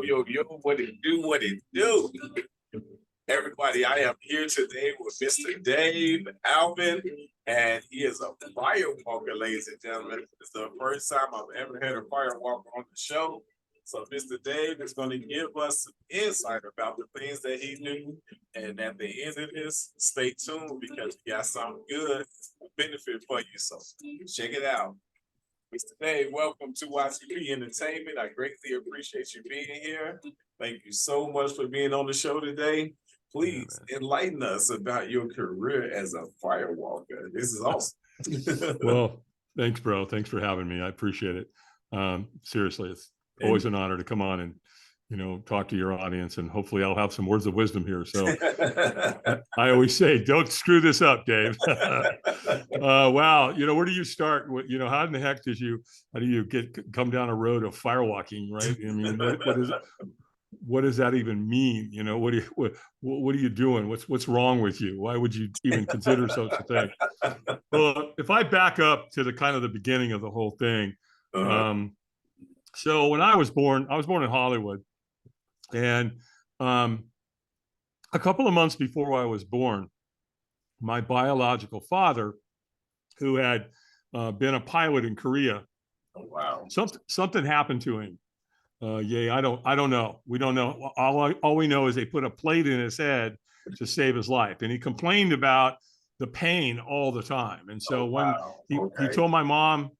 Yo, what it do, what it do. Everybody, I am here today with Mr. Dave Albin, and he is a firewalker, ladies and gentlemen. It's the first time I've ever had a firewalker on the show. So Mr. Dave is going to give us some insight about the things that he knew. And at the end of this, stay tuned because we got something good benefit for you. So check it out. Mr. Dave, welcome to YTP Entertainment. I greatly appreciate you being here. Thank you so much for being on the show today. Please enlighten us about your career as a firewalker. This is awesome. Well, thanks, bro. Thanks for having me. I appreciate it. Seriously, it's always an honor to come on and, talk to your audience, and hopefully I'll have some words of wisdom here. So I always say, don't screw this up, Dave. Wow. Where do you start? How in the heck how do you come down a road of firewalking, right? I mean, what does that even mean? What are you doing? What's wrong with you? Why would you even consider such a thing? Well, if I back up to the beginning of the whole thing. So when I was born in Hollywood, and a couple of months before I was born, my biological father, who had been a pilot in Korea, something happened to him. I don't know. We don't know. All we know is they put a plate in his head to save his life, and he complained about the pain all the time. And so he told my mom,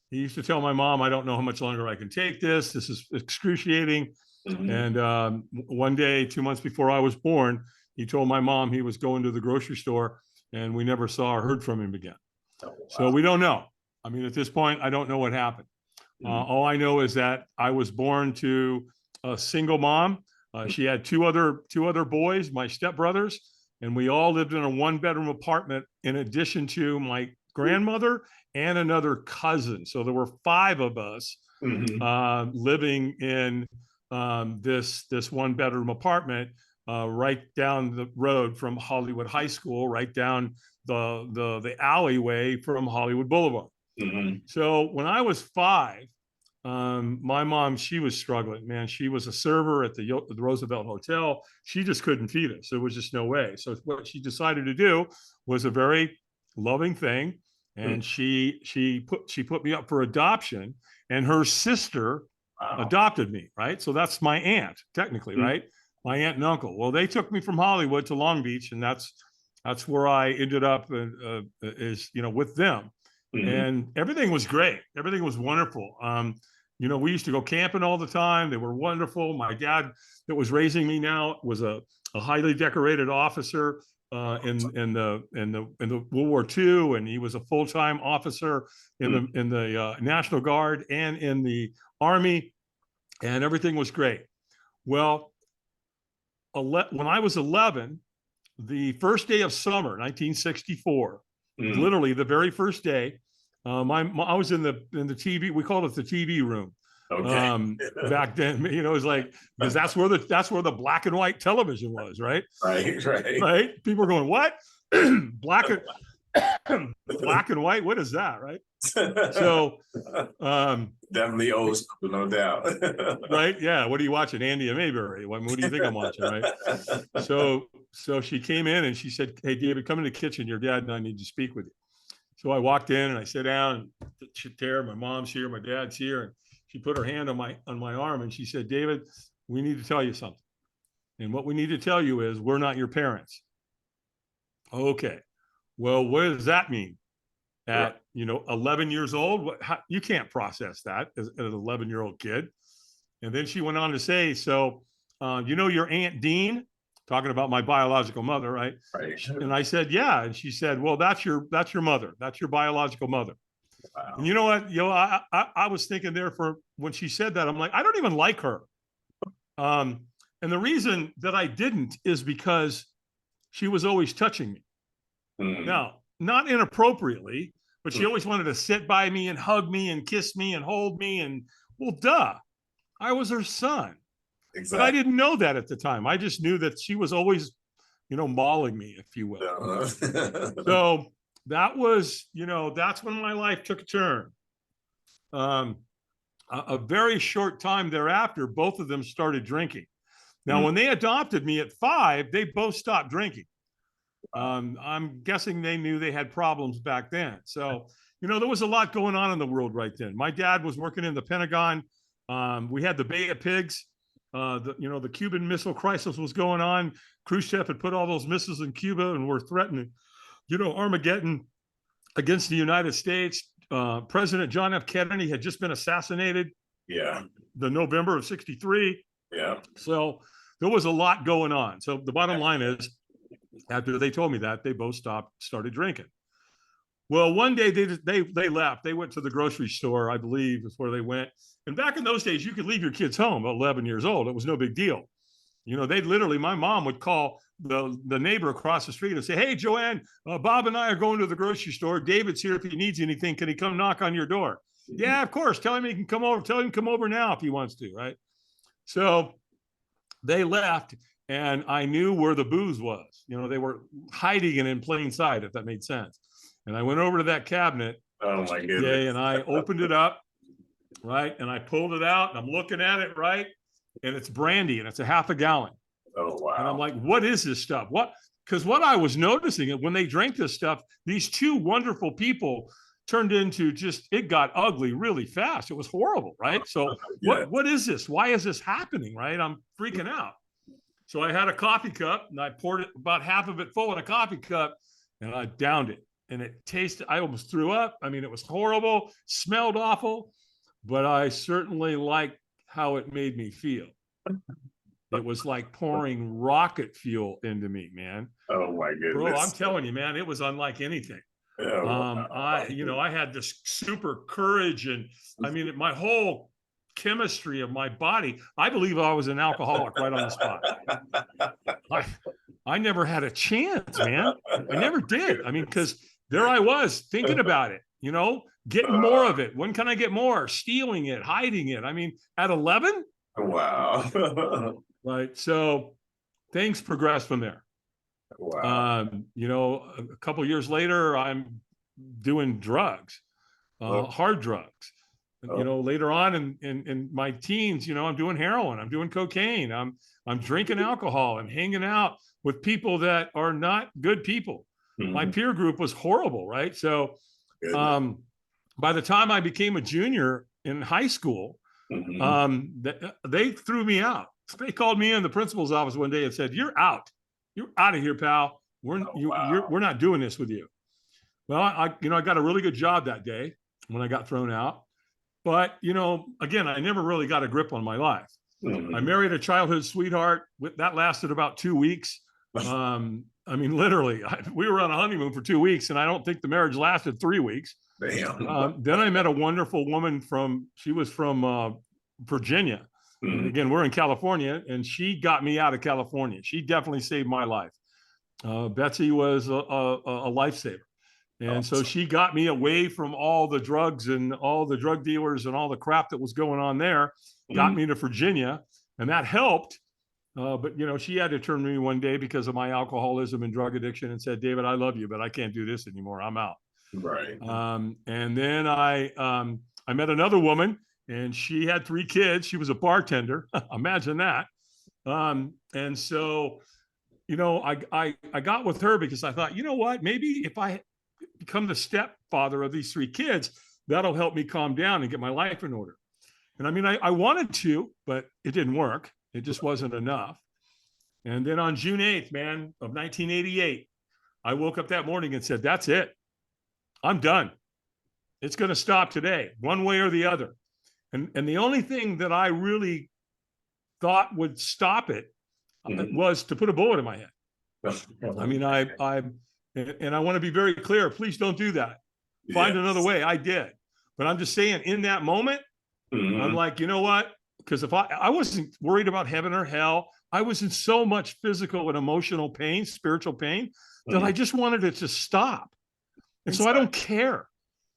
he used to tell my mom, I don't know how much longer I can take this. This is excruciating. Mm-hmm. And one day, 2 months before I was born, he told my mom he was going to the grocery store, and we never saw or heard from him again. So we don't know. I mean, at this point, I don't know what happened. All I know is that I was born to a single mom. She had two other boys, my stepbrothers, and we all lived in a one-bedroom apartment in addition to my grandmother and another cousin. So there were 5 of us living in this one-bedroom apartment right down the road from Hollywood High School, right down the alleyway from Hollywood Boulevard. So when I was 5, my mom, she was struggling, man. She was a server at the Roosevelt Hotel. She just couldn't feed us. There was just no way. So what she decided to do was a very loving thing. And she put me up for adoption, and her sister adopted me, right? So that's my aunt, technically, right? My aunt and uncle. Well, they took me from Hollywood to Long Beach, and that's where I ended up with them. And everything was great. Everything was wonderful. We used to go camping all the time. They were wonderful. My dad that was raising me now was a highly decorated officer in the World War II, and he was a full-time officer in the National Guard and in the Army, and everything was great. Well, when I was 11, the first day of summer, 1964, literally the very first day, I was in the TV. We called it the TV room. Back then, it was like, because that's where the black and white television was, right? Right. People were going, what? black and white? What is that, right? So definitely old school, no doubt. Right? Yeah. What are you watching? Andy and Mayberry. What do you think I'm watching, right? So she came in and she said, hey, David, come in the kitchen. Your dad and I need to speak with you. So I walked in and I sat down, and my mom's here, my dad's here, and she put her hand on my arm and she said, David, we need to tell you something. And what we need to tell you is we're not your parents. Okay. Well, what does that mean? At 11 years old, you can't process that as an 11-year-old kid. And then she went on to say, so your Aunt Dean, talking about my biological mother, right? And I said, yeah. And she said, well, that's your mother. That's your biological mother. Wow. And you know what? I was thinking there for when she said that, I'm like, I don't even like her. And the reason that I didn't is because she was always touching me. Now, not inappropriately, but she always wanted to sit by me and hug me and kiss me and hold me. And well, duh, I was her son. Exactly. But I didn't know that at the time. I just knew that she was always, mauling me, if you will. So that was, that's when my life took a turn. a very short time thereafter, both of them started drinking. Now, when they adopted me at 5, they both stopped drinking. I'm guessing they knew they had problems back then. So, there was a lot going on in the world right then. My dad was working in the Pentagon. We had the Bay of Pigs. The Cuban Missile Crisis was going on. Khrushchev had put all those missiles in Cuba and were threatening, Armageddon against the United States. President John F. Kennedy had just been assassinated. Yeah. The November of '63. Yeah. So there was a lot going on. So the bottom line is, after they told me that, they both started drinking. Well, one day they left. They went to the grocery store, I believe, is where they went. And back in those days, you could leave your kids home at 11 years old. It was no big deal. They'd literally, my mom would call the neighbor across the street and say, "Hey, Joanne, Bob and I are going to the grocery store. David's here if he needs anything. Can he come knock on your door?" "Yeah, of course. Tell him he can come over. Tell him to come over now if he wants to," right? So they left, and I knew where the booze was. They were hiding it in plain sight, if that made sense. And I went over to that cabinet. Oh my goodness. And I opened it up, right? And I pulled it out, and I'm looking at it, right? And it's brandy, and it's a half a gallon. Oh, wow. And I'm like, what is this stuff? Because what I was noticing, when they drank this stuff, these two wonderful people turned into it got ugly really fast. It was horrible, right? So what is this? Why is this happening, right? I'm freaking out. So I had a coffee cup, and I poured it, about half of it full in a coffee cup, and I downed it. And it tasted, I almost threw up. I mean, it was horrible, smelled awful, but I certainly liked how it made me feel. It was like pouring rocket fuel into me, man. Oh my goodness. Bro, I'm telling you, man, it was unlike anything. Oh, wow. I had this super courage, and I mean, my whole chemistry of my body, I believe I was an alcoholic right on the spot. I never had a chance, man. I never did. I mean, because there I was thinking about it, getting more of it. When can I get more? Stealing it, hiding it. I mean, at 11? Wow. Right. So things progressed from there. Wow. A couple of years later, I'm doing drugs, hard drugs. Later on in my teens, I'm doing heroin, I'm doing cocaine, I'm drinking alcohol and hanging out with people that are not good people. Mm-hmm. My peer group was horrible, right? So by the time I became a junior in high school, they threw me out. They called me in the principal's office one day and said, "You're out. You're out of here, pal. We're not doing this with you." Well, I got a really good job that day when I got thrown out. But, again, I never really got a grip on my life. Mm-hmm. I married a childhood sweetheart. That lasted about 2 weeks. Literally, we were on a honeymoon for 2 weeks, and I don't think the marriage lasted 3 weeks. Damn. Then I met a wonderful woman she was from Virginia. Mm-hmm. Again, we're in California, and she got me out of California. She definitely saved my life. Betsy was a lifesaver. And so she got me away from all the drugs and all the drug dealers and all the crap that was going on there, got me to Virginia, and that helped. But, she had to turn to me one day because of my alcoholism and drug addiction and said, "David, I love you, but I can't do this anymore. I'm out." Right. And then I met another woman, and she had 3 kids. She was a bartender. Imagine that. And so, I got with her because I thought, what, maybe if I become the stepfather of these 3 kids, that'll help me calm down and get my life in order. And I mean, I wanted to, but it didn't work. It just wasn't enough. And then on June 8th, man, of 1988, I woke up that morning and said, "That's it. I'm done. It's going to stop today, one way or the other." And the only thing that I really thought would stop it was to put a bullet in my head. I mean, and I want to be very clear, please don't do that. Find another way. I did. But I'm just saying, in that moment, I'm like, you know what? Because if I wasn't worried about heaven or hell, I was in so much physical and emotional pain, spiritual pain, that I just wanted it to stop. And so I don't care.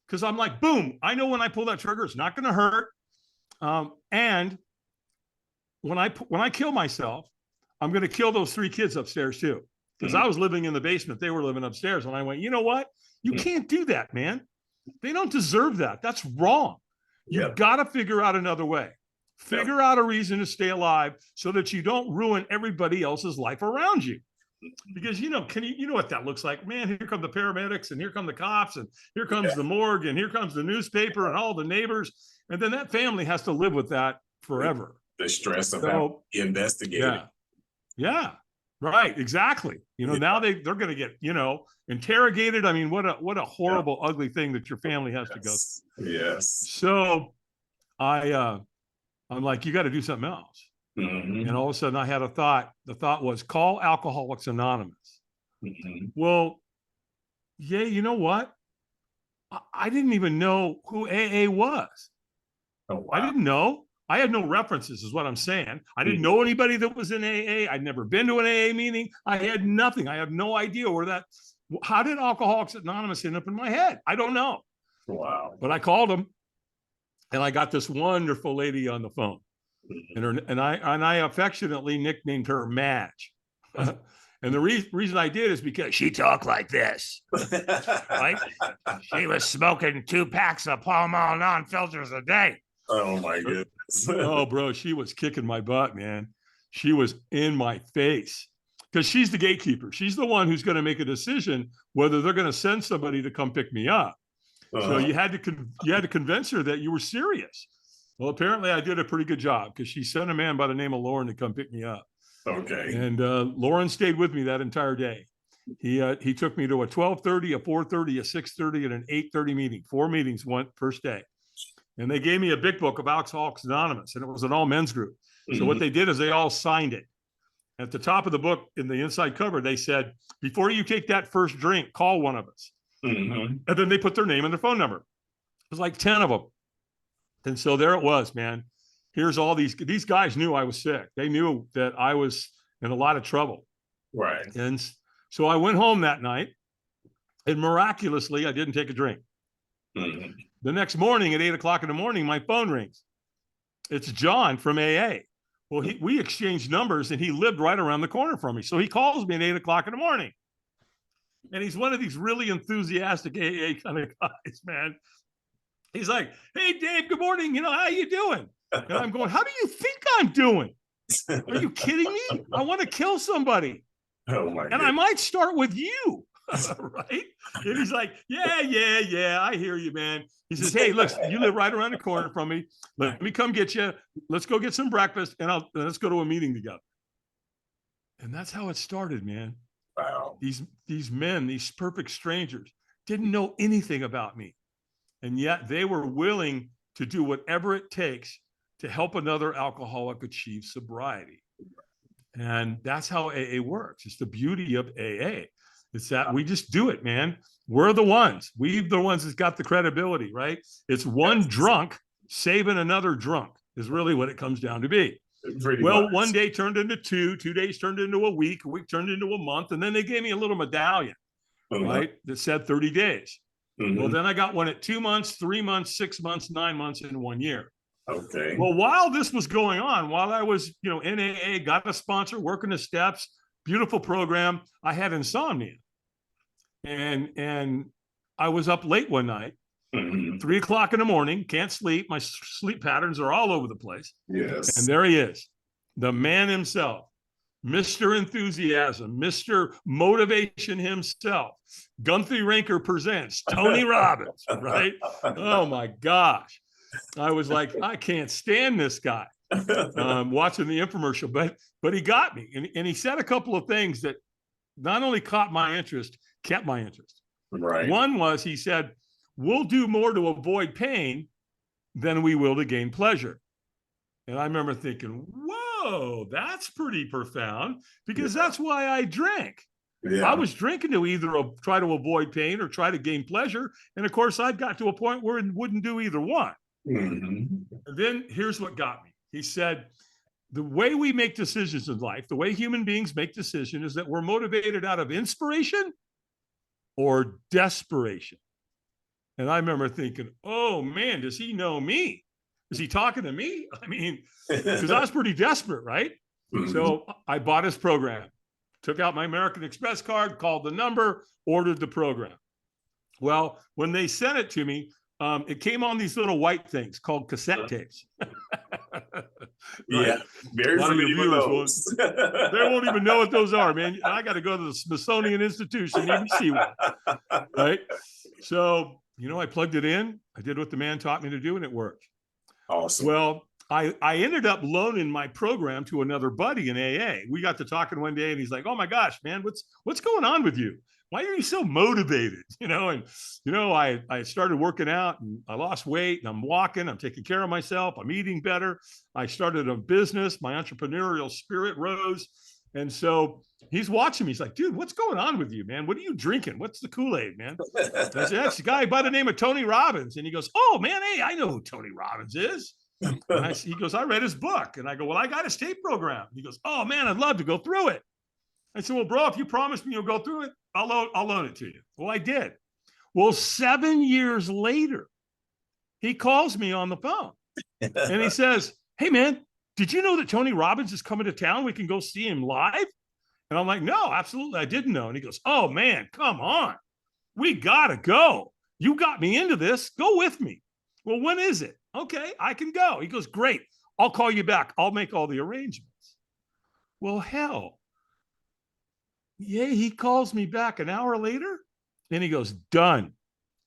Because I'm like, boom, I know when I pull that trigger, it's not going to hurt. And when I kill myself, I'm going to kill those 3 kids upstairs too. Because I was living in the basement. They were living upstairs. And I went, you know what? You can't do that, man. They don't deserve that. That's wrong. You've got to figure out another way. Figure out a reason to stay alive so that you don't ruin everybody else's life around you. Because you know what that looks like, man. Here come the paramedics, and here come the cops, and here comes the morgue, and here comes the newspaper, and all the neighbors, and then that family has to live with that forever. The stress of investigating. Yeah, right, exactly. You know, now they're going to get interrogated. I mean, what a horrible, ugly thing that your family has to go through. Yes. So I'm like, you got to do something else. And all of a sudden I had a thought. The thought was, call Alcoholics Anonymous. Well, yeah, you know what? I didn't even know who AA was. Oh, wow. I didn't know. I had no references, is what I'm saying. I didn't know anybody that was in AA. I'd never been to an AA meeting. I had nothing. I have no idea how did Alcoholics Anonymous end up in my head? I don't know. Wow. But I called them, and I got this wonderful lady on the phone. And I affectionately nicknamed her Madge. And the reason I did is because she talked like this, right? She was smoking 2 packs of Pall Mall non-filters a day. Oh my goodness. Oh, bro, she was kicking my butt, man. She was in my face because she's the gatekeeper. She's the one who's going to make a decision whether they're going to send somebody to come pick me up. So you had to convince her that you were serious. Well, apparently I did a pretty good job because she sent a man by the name of Lauren to come pick me up. Okay. And Lauren stayed with me that entire day. He took me to a 12:30, a 4:30, a 6:30, and an 8:30 meeting. 4 meetings one first day. And they gave me a big book of Alcoholics Anonymous, and it was an all men's group. So what they did is they all signed it. At the top of the book, in the inside cover, they said, before you take that first drink, call one of us. And then they put their name and their phone number. It was like 10 of them. And so there it was, man. Here's all these guys knew I was sick. They knew that I was in a lot of trouble. Right. And so I went home that night, and miraculously, I didn't take a drink. The next morning at 8 o'clock in the morning, my phone rings. It's John from AA. Well, we exchanged numbers, and he lived right around the corner from me. So he calls me at 8 o'clock in the morning. And he's one of these really enthusiastic AA kind of guys, man. He's like, hey, Dave, good morning. How you doing? And I'm going, how do you think I'm doing? Are you kidding me? I want to kill somebody. Oh my and I might start with you. Right? And he's like, yeah, I hear you, man. He says, hey, look, you live right around the corner from me. Let me come get you. Let's go get some breakfast, and let's go to a meeting together. And that's how it started, man. Wow. These men, these perfect strangers, didn't know anything about me. And yet they were willing to do whatever it takes to help another alcoholic achieve sobriety. And that's how AA works. It's the beauty of AA. It's that we just do it, man. We're the ones. We're the ones that's got the credibility, right? It's one drunk saving another drunk is really what it comes down to be. Well, one day turned into 2 days turned into a week turned into a month, and then they gave me a little medallion, right, that said 30 days. Well, then I got one at 2 months, 3 months, 6 months, 9 months, and 1 year. Okay. Well, while this was going on, while I was, in AA, got a sponsor, working the steps, beautiful program, I had insomnia. And I was up late one night, 3 o'clock in the morning, can't sleep. My sleep patterns are all over the place. Yes. And there he is, the man himself, Mr. Enthusiasm, Mr. Motivation himself. Gunther Ranker presents Tony Robbins, right? Oh my gosh. I was like, I can't stand this guy. Watching the infomercial, but he got me. And he said a couple of things that not only caught my interest, kept my interest. Right. One was, he said, we'll do more to avoid pain than we will to gain pleasure. And I remember thinking, whoa, that's pretty profound, because that's why I drank. Yeah. I was drinking to either try to avoid pain or try to gain pleasure. And of course, I got to a point where it wouldn't do either one. And then here's what got me. He said, the way we make decisions in life, the way human beings make decisions, is that we're motivated out of inspiration or desperation. And I remember thinking, oh man, does he know me? Is he talking to me? I mean, because I was pretty desperate, right? So I bought his program, took out my American Express card, called the number, ordered the program. Well, when they sent it to me, It came on these little white things called cassette tapes. Yeah, very familiar with those. They won't even know what those are, man. I got to go to the Smithsonian Institution to even see one, right? So, I plugged it in. I did what the man taught me to do, and it worked. Awesome. Well, I ended up loaning my program to another buddy in AA. We got to talking one day, and he's like, "Oh my gosh, man, what's going on with you? Why are you so motivated?" I started working out, and I lost weight, and I'm walking, I'm taking care of myself, I'm eating better. I started a business, my entrepreneurial spirit rose. And so he's watching me. He's like, "Dude, what's going on with you, man? What are you drinking? What's the Kool-Aid, man?" I said, "That's a guy by the name of Tony Robbins." And he goes, "Oh man, hey, I know who Tony Robbins is." And he goes, "I read his book." And I go, "Well, I got his tape program." And he goes, "Oh man, I'd love to go through it." I said, "Well, bro, if you promise me you'll go through it, I'll loan it to you." Well, I did. Well, 7 years later, he calls me on the phone and he says, "Hey man, did you know that Tony Robbins is coming to town? We can go see him live." And I'm like, "No, absolutely. I didn't know." And he goes, "Oh man, come on. We gotta go. You got me into this. Go with me." "Well, when is it?" "Okay, I can go." He goes, "Great. I'll call you back. I'll make all the arrangements." Well, hell. Yeah, he calls me back an hour later and he goes, "Done.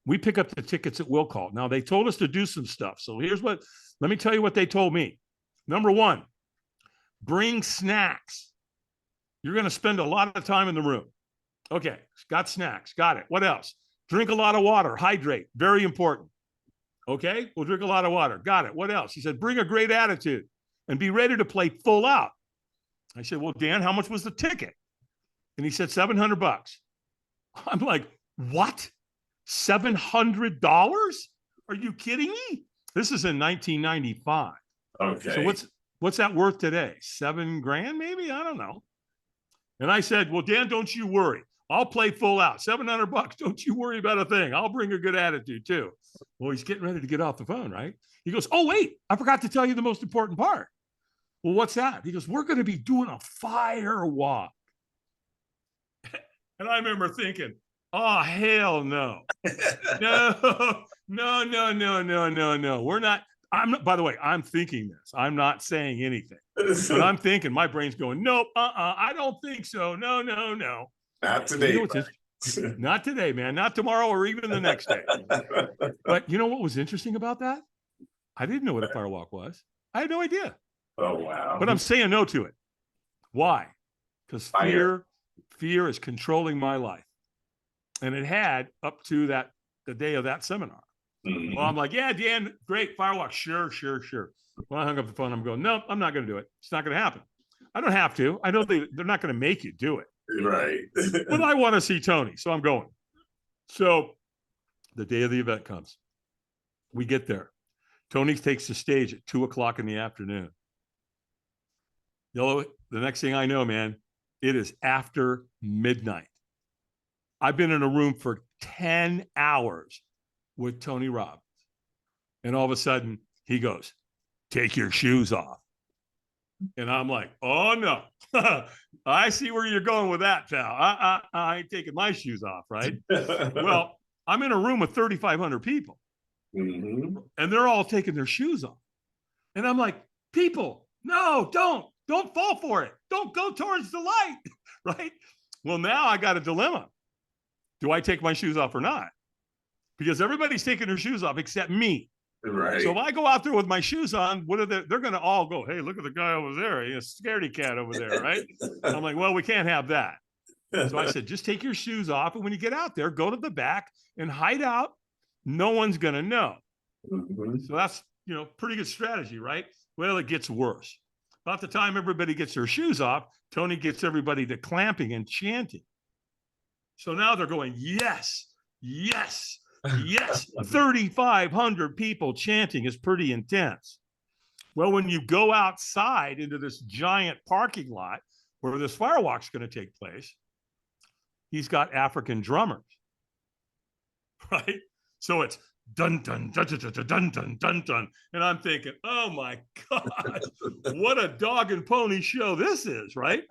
We pick up the tickets at will call." Now, they told us to do some stuff. So let me tell you what they told me. Number one, bring snacks. You're going to spend a lot of time in the room. Okay, got snacks. Got it. What else? Drink a lot of water. Hydrate. Very important. Okay, we'll drink a lot of water. Got it. What else? He said, bring a great attitude and be ready to play full out. I said, "Well, Dan, how much was the ticket?" And he said, $700. I'm like, "What? $700? Are you kidding me?" This is in 1995. Okay. So what's that worth today? $7,000 maybe? I don't know. And I said, "Well, Dan, don't you worry. I'll play full out. $700. Don't you worry about a thing. I'll bring a good attitude too." Well, he's getting ready to get off the phone, right? He goes, "Oh, wait, I forgot to tell you the most important part." "Well, what's that?" He goes, "We're going to be doing a fire walk." And I remember thinking, "Oh, hell no. No. We're not." By the way, I'm thinking this. I'm not saying anything. But I'm thinking, my brain's going, "Nope, I don't think so. No. Not today. Not today, man. Not tomorrow or even the next day." But you know what was interesting about that? I didn't know what a firewalk was. I had no idea. Oh, wow. But I'm saying no to it. Why? Because fear is controlling my life. And it had up to the day of that seminar. Mm-hmm. Well, I'm like, "Yeah, Dan, great, firewalk. Sure. Well, I hung up the phone. I'm going, "No, I'm not going to do it. It's not going to happen. I don't have to. I know they're not going to make you do it." Right. But I want to see Tony, so I'm going. So the day of the event comes. We get there. Tony takes the stage at 2:00 in the afternoon. Yehloe, the next thing I know, man, it is after midnight. I've been in a room for 10 hours with Tony Robbins. And all of a sudden he goes, "Take your shoes off." And I'm like, "Oh no, I see where you're going with that, pal. I ain't taking my shoes off, right?" Well, I'm in a room with 3,500 people, mm-hmm. and they're all taking their shoes off. And I'm like, "People, no, don't fall for it. Don't go towards the light," right? Well, now I got a dilemma. Do I take my shoes off or not? Because everybody's taking their shoes off except me. Right. So if I go out there with my shoes on, they're going to all go, "Hey, look at the guy over there. He's a scaredy cat over there," right? I'm like, "Well, we can't have that." So I said, "Just take your shoes off. And when you get out there, go to the back and hide out. No one's going to know." Mm-hmm. So that's, pretty good strategy, right? Well, it gets worse. About the time everybody gets their shoes off, Tony gets everybody to clamping and chanting. So now they're going, "Yes, yes, yes." 3,500 people chanting is pretty intense. Well, when you go outside into this giant parking lot where this firewalk's going to take place, he's got African drummers, right? So it's dun, dun, dun, dun, dun, dun, dun, dun, dun. And I'm thinking, oh my God, what a dog and pony show this is, right?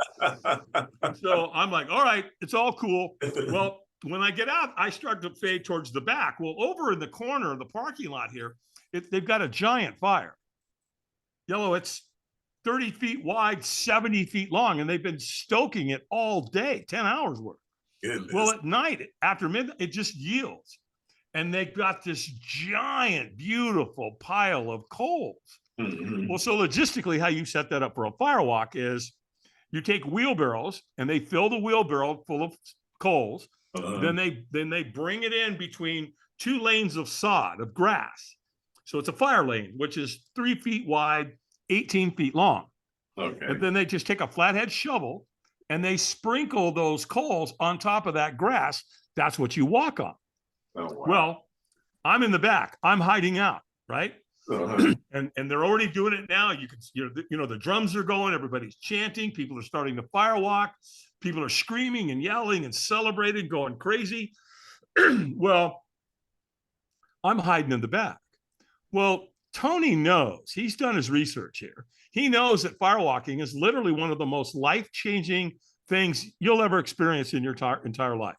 So I'm like, all right, it's all cool. Well, when I get out, I start to fade towards the back. Well, over in the corner of the parking lot here, they've got a giant fire. Yehloe, it's 30 feet wide, 70 feet long, and they've been stoking it all day, 10 hours worth. Goodness. Well, at night, after midnight, it just yields. And they've got this giant, beautiful pile of coals. Mm-hmm. Well, so logistically, how you set that up for a fire walk is you take wheelbarrows and they fill the wheelbarrow full of coals. Then they bring it in between two lanes of sod, of grass. So it's a fire lane, which is 3 feet wide, 18 feet long. Okay. And then they just take a flathead shovel and they sprinkle those coals on top of that grass. That's what you walk on. Oh, wow. Well, I'm in the back. I'm hiding out, right? And they're already doing it now. You can, the drums are going. Everybody's chanting. People are starting to fire walk. People are screaming and yelling and celebrating, going crazy. Well, I'm hiding in the back. Well, Tony knows. He's done his research here. He knows that firewalking is literally one of the most life-changing things you'll ever experience in your entire life.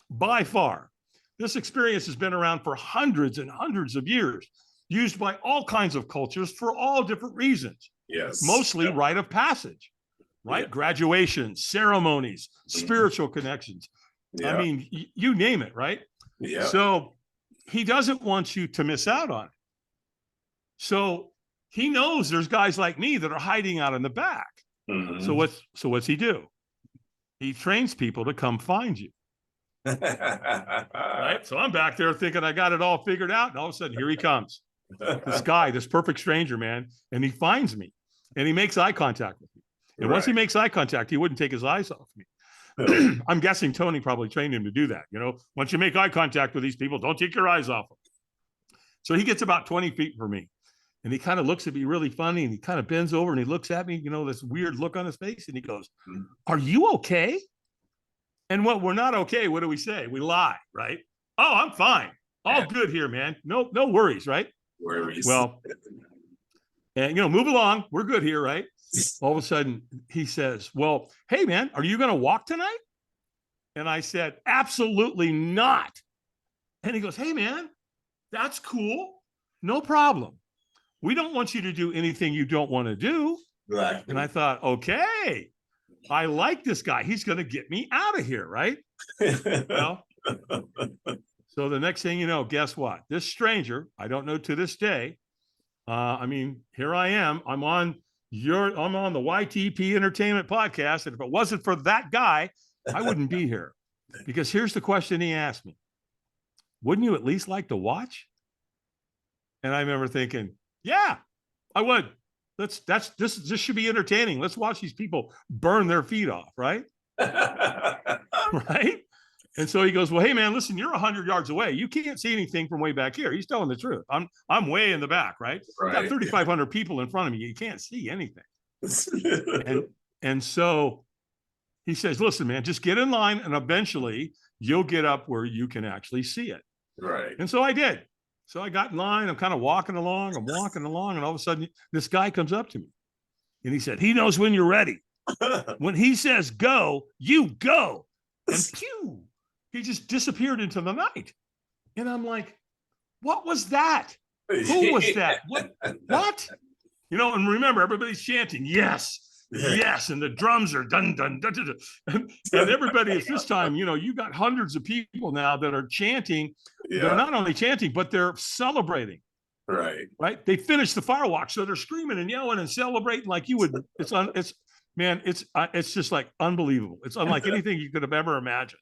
By far. This experience has been around for hundreds and hundreds of years, used by all kinds of cultures for all different reasons. Yes. Mostly rite of passage, right? Yeah. Graduations, ceremonies, spiritual connections. Yeah. I mean, you name it, right? Yeah. So he doesn't want you to miss out on it. So he knows there's guys like me that are hiding out in the back. Mm-hmm. So what's he do? He trains people to come find you. Right. So I'm back there thinking I got it all figured out. And all of a sudden, here he comes. This guy, this perfect stranger, man. And he finds me and he makes eye contact with me. And once he makes eye contact, he wouldn't take his eyes off me. I'm guessing Tony probably trained him to do that. Once you make eye contact with these people, don't take your eyes off them. So he gets about 20 feet from me and he kind of looks at me really funny and he kind of bends over and he looks at me, this weird look on his face. And he goes, "Are you okay?" And when we're not okay, what do we say? We lie, right? "Oh, I'm fine. All good here, man. No worries, right?" Worries. Well, and move along. We're good here, right? All of a sudden, he says, "Well, hey, man, are you going to walk tonight?" And I said, "Absolutely not." And he goes, "Hey, man, that's cool. No problem. We don't want you to do anything you don't want to do." Right. And I thought, okay. I like this guy. He's going to get me out of here, right? Well, so the next thing you know, guess what? This stranger, I don't know to this day. Here I am. I'm on the YTP Entertainment podcast. And if it wasn't for that guy, I wouldn't be here. Because here's the question he asked me. "Wouldn't you at least like to watch?" And I remember thinking, yeah, I would. This should be entertaining. Let's watch these people burn their feet off, right? Right? And so he goes, "Well, hey man, listen, you're 100 yards away. You can't see anything from way back here." He's telling the truth. I'm way in the back, right? Right. Got 3,500 people in front of me. You can't see anything. and so he says, "Listen, man, just get in line and eventually you'll get up where you can actually see it." Right. And so I did. So I got in line, I'm kind of walking along, and all of a sudden this guy comes up to me and he said, "He knows when you're ready. When he says go, you go." And pew, he just disappeared into the night. And I'm like, what was that? Who was that? What? And remember, everybody's chanting, "Yes. Yes," and the drums are dun dun dun dun, dun. And everybody at this time, you got hundreds of people now that are chanting. Yeah. They're not only chanting, but they're celebrating. Right. They finished the firewalk, so they're screaming and yelling and celebrating like you would. It's just like unbelievable. It's unlike anything you could have ever imagined.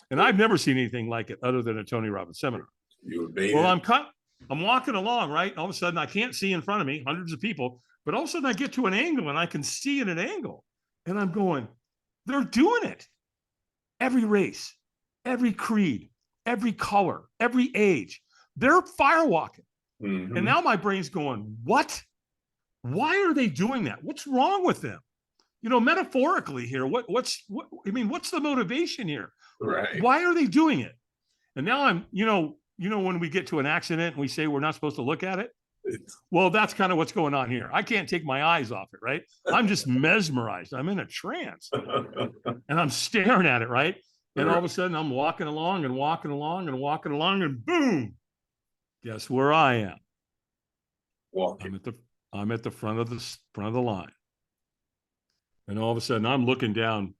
And I've never seen anything like it other than a Tony Robbins seminar. Well, I'm walking along, right? All of a sudden, I can't see in front of me, hundreds of people. But all of a sudden I get to an angle and I can see at an angle and I'm going, they're doing it. Every race, every creed, every color, every age, they're firewalking. Mm-hmm. And now my brain's going, what? Why are they doing that? What's wrong with them? Metaphorically here, what's the motivation here? Right. Why are they doing it? And now I'm, when we get to an accident and we say we're not supposed to look at it. Well, that's kind of what's going on here. I can't take my eyes off it, right? I'm just mesmerized. I'm in a trance and I'm staring at it, right? And all of a sudden I'm walking along and walking along and walking along and boom, guess where I am? Walking. I'm at the front of the line. And all of a sudden I'm looking down,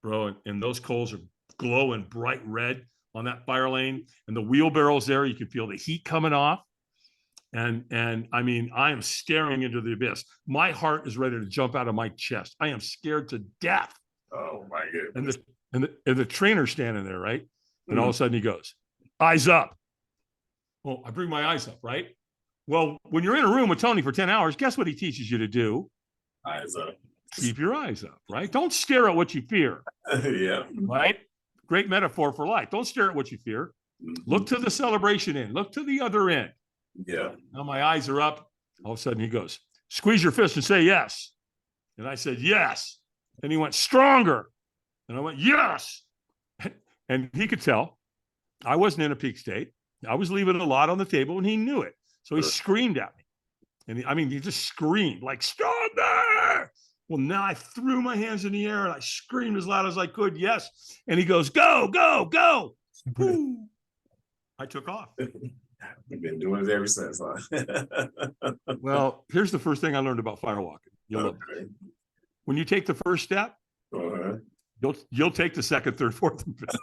bro, and those coals are glowing bright red on that fire lane, and the wheelbarrows there, you can feel the heat coming off. And I mean, I am staring into the abyss. My heart is ready to jump out of my chest. I am scared to death. Oh my goodness. And the trainer's standing there, right? And all of a sudden he goes, eyes up. Well, I bring my eyes up, right? Well, when you're in a room with Tony for 10 hours, guess what he teaches you to do? Eyes up. Keep your eyes up, right? Don't stare at what you fear. Yeah. Right? Great metaphor for life. Don't stare at what you fear. Look to the celebration end. Look to the other end. Yeah. Now my eyes are up. All of a sudden he goes, squeeze your fist and say yes. And I said, yes. And he went, stronger. And I went, yes. And he could tell I wasn't in a peak state. I was leaving a lot on the table and he knew it. So he screamed at me. And he just screamed like, stronger. Well, now I threw my hands in the air and I screamed as loud as I could, yes. And he goes, go, go, go. Boom. I took off. You've been doing it ever since, huh? Well, here's the first thing I learned about firewalking. When you take the first step, you'll take the second, third, fourth, and fifth.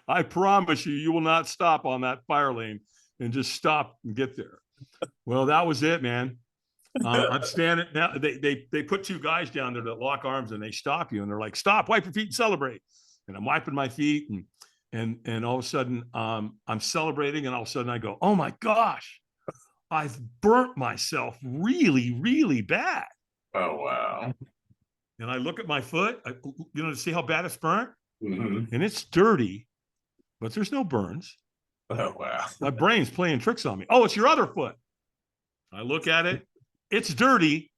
I promise you will not stop on that fire lane and just stop and get there. Well, that was it, man. I'm standing now. They put two guys down there that lock arms and they stop you and they're like, stop, wipe your feet and celebrate. And I'm wiping my feet and all of a sudden I'm celebrating and all of a sudden I go, oh my gosh, I've burnt myself really, really bad. Oh, wow. And I look at my foot, to see how bad it's burnt. Mm-hmm. And it's dirty, but there's no burns. Oh, wow. My brain's playing tricks on me. Oh, it's your other foot. I look at it. It's dirty.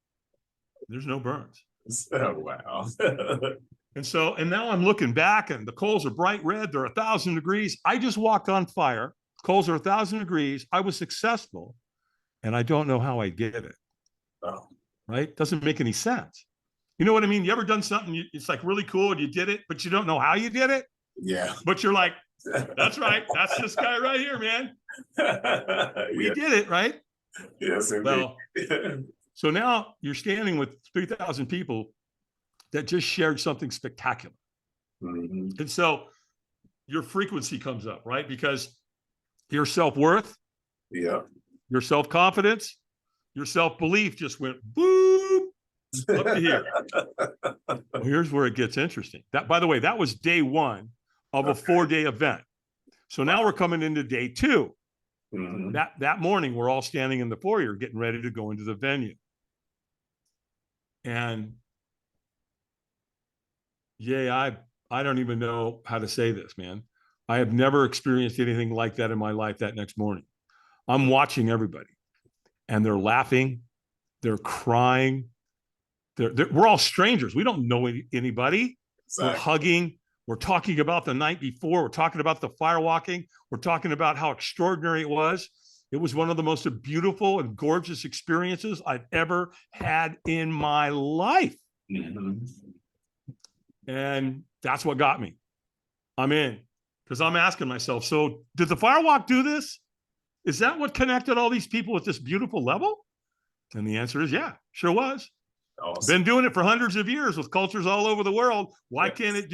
There's no burns. Oh, wow. And now I'm looking back and the coals are bright red. They're 1,000 degrees. I just walked on fire. Coals are 1,000 degrees. I was successful and I don't know how I did it. Oh. Right? Doesn't make any sense. You know what I mean? You ever done something, it's like really cool and you did it, but you don't know how you did it? Yeah. But you're like, that's right. That's this guy right here, man. We did it, right? Yes, indeed. Well, so now you're standing with 3,000 people that just shared something spectacular. Mm-hmm. And so your frequency comes up, right? Because your self-worth, your self-confidence, your self-belief just went boop up to here. Well, here's where it gets interesting. That, by the way, that was day one of a 4-day event. So now we're coming into day 2. Mm-hmm. That morning, we're all standing in the foyer getting ready to go into the venue. And I don't even know how to say this, man. I have never experienced anything like that in my life that next morning. I'm watching everybody and they're laughing, they're crying. We're all strangers. We don't know anybody. Exactly. We're hugging. We're talking about the night before. We're talking about the firewalking. We're talking about how extraordinary it was. It was one of the most beautiful and gorgeous experiences I've ever had in my life. Mm-hmm. And that's what got me. I'm in because I'm asking myself, so did the firewalk do this? Is that what connected all these people at this beautiful level? And the answer is, yeah, sure was. Awesome. Been doing it for hundreds of years with cultures all over the world. Why can't it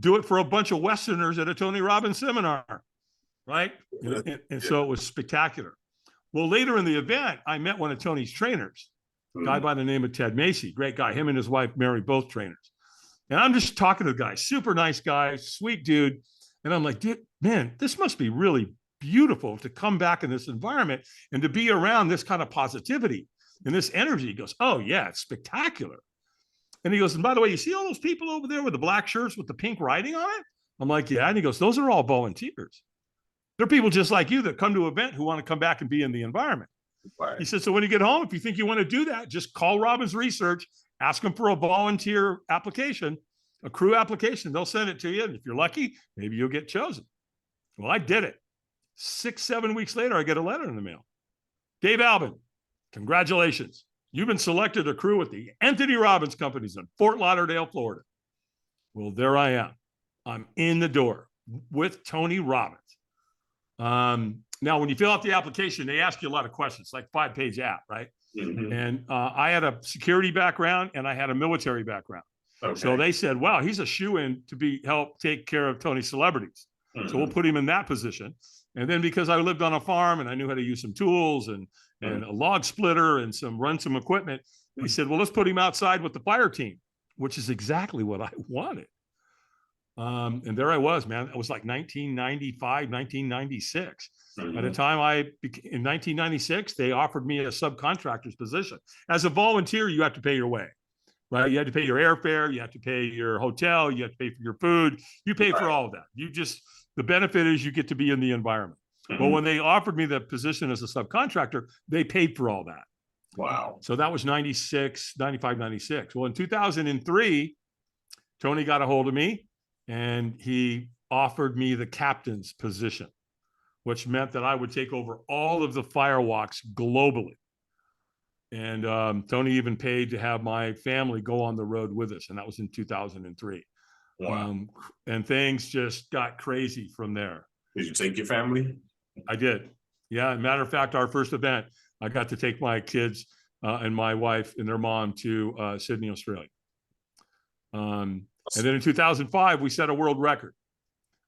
do it for a bunch of Westerners at a Tony Robbins seminar, right? And so it was spectacular. Well, later in the event, I met one of Tony's trainers, a guy by the name of Ted Macy, great guy. Him and his wife, Mary, both trainers. And I'm just talking to the guy, super nice guy, sweet dude. And I'm like, dude, man, this must be really beautiful to come back in this environment and to be around this kind of positivity and this energy. He goes, oh, yeah, it's spectacular. And he goes, and by the way, you see all those people over there with the black shirts with the pink writing on it? I'm like, yeah. And he goes, those are all volunteers. They're people just like you that come to an event who want to come back and be in the environment. Right. He said, so when you get home, if you think you want to do that, just call Robbins Research, ask them for a volunteer application, a crew application. They'll send it to you. And if you're lucky, maybe you'll get chosen. Well, I did it. 6-7 weeks later, I get a letter in the mail. Dave Albin, congratulations. You've been selected a crew with the Anthony Robbins Companies in Fort Lauderdale, Florida. Well, there I am. I'm in the door with Tony Robbins. Now, when you fill out the application, they ask you a lot of questions, like 5-page app, right? Mm-hmm. And I had a security background and I had a military background. Okay. So they said, wow, he's a shoo-in to help take care of Tony's celebrities. Mm-hmm. So we'll put him in that position. And then because I lived on a farm and I knew how to use some tools and a log splitter and run some equipment, they said, well, let's put him outside with the fire team, which is exactly what I wanted. And there I was, man. It was like 1995, 1996. Mm-hmm. By the time in 1996, they offered me a subcontractor's position. As a volunteer, you have to pay your way, right? You have to pay your airfare, you have to pay your hotel, you have to pay for your food. You pay for all of that. The benefit is you get to be in the environment. Mm-hmm. Well, when they offered me the position as a subcontractor, they paid for all that. Wow. So that was 95, 96. Well, in 2003, Tony got a hold of me and he offered me the captain's position, which meant that I would take over all of the firewalks globally. And Tony even paid to have my family go on the road with us. And that was in 2003. Wow. And things just got crazy from there. Did you take your family? I did. Yeah. Matter of fact, our first event, I got to take my kids and my wife and their mom to Sydney, Australia. And then in 2005, we set a world record.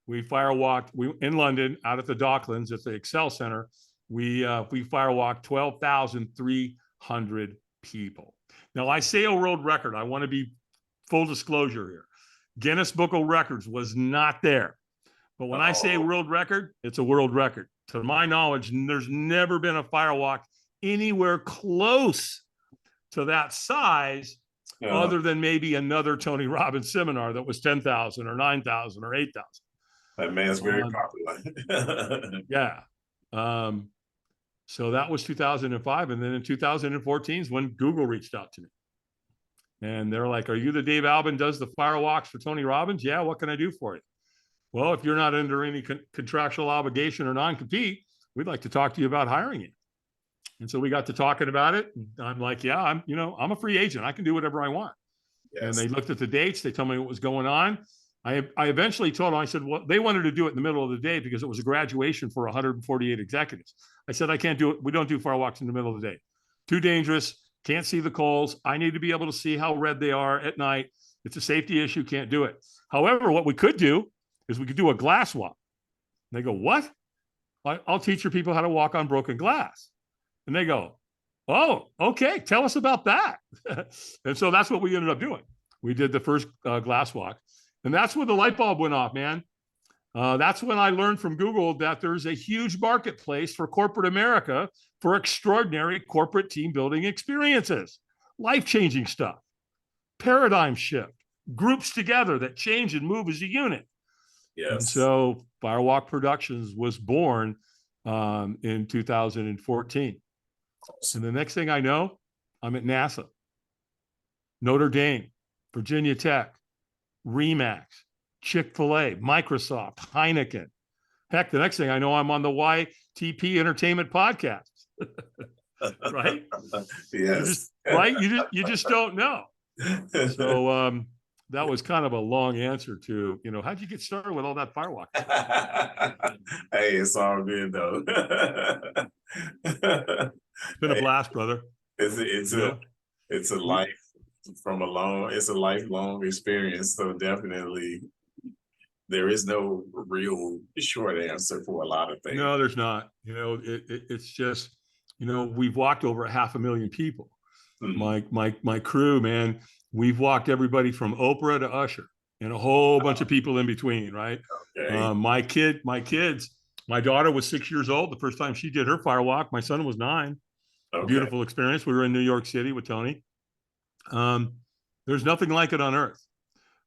We firewalked in London out at the Docklands at the Excel Center. We firewalked 12,300 people. Now, I say a world record. I want to be full disclosure here. Guinness Book of Records was not there. But when I say world record, it's a world record. To my knowledge, there's never been a firewalk anywhere close to that size other than maybe another Tony Robbins seminar that was 10,000 or 9,000 or 8,000. That man's very popular. Yeah. So that was 2005. And then in 2014 is when Google reached out to me. And they're like, are you the Dave Albin does the firewalks for Tony Robbins? Yeah. What can I do for you? Well, if you're not under any contractual obligation or non-compete, we'd like to talk to you about hiring you. And so we got to talking about it. And I'm like, yeah, I'm a free agent. I can do whatever I want. Yes. And they looked at the dates. They told me what was going on. I eventually told them, I said, well, they wanted to do it in the middle of the day because it was a graduation for 148 executives. I said, I can't do it. We don't do firewalks in the middle of the day. Too dangerous. Can't see the coals. I need to be able to see how red they are at night. It's a safety issue. Can't do it. However, what we could do is we could do a glass walk. And they go, what? I'll teach your people how to walk on broken glass. And they go, oh, okay. Tell us about that. And so that's what we ended up doing. We did the first glass walk. And that's when the light bulb went off, man. That's when I learned from Google that there's a huge marketplace for corporate America for extraordinary corporate team building experiences, life-changing stuff, paradigm shift, groups together that change and move as a unit. Yes. And so Firewalk Productions was born in 2014. And the next thing I know, I'm at NASA, Notre Dame, Virginia Tech, Remax, Chick-fil-A, Microsoft, Heineken. Heck, the next thing I know, I'm on the YTP Entertainment podcast. Right? Yes. You just don't know. So that was kind of a long answer to, how'd you get started with all that firewalk? Hey, it's all good though. It's been a blast, brother. It's a life it's a lifelong experience. So definitely there is no real short answer for a lot of things. No, there's not. It's just, we've walked over 500,000 people. Mm-hmm. My crew, man, we've walked everybody from Oprah to Usher and a whole bunch of people in between, right? Okay. My kids, my daughter was 6 years old the first time she did her firewalk. My son was 9. Okay. Beautiful experience. We were in New York City with Tony. There's nothing like it on earth.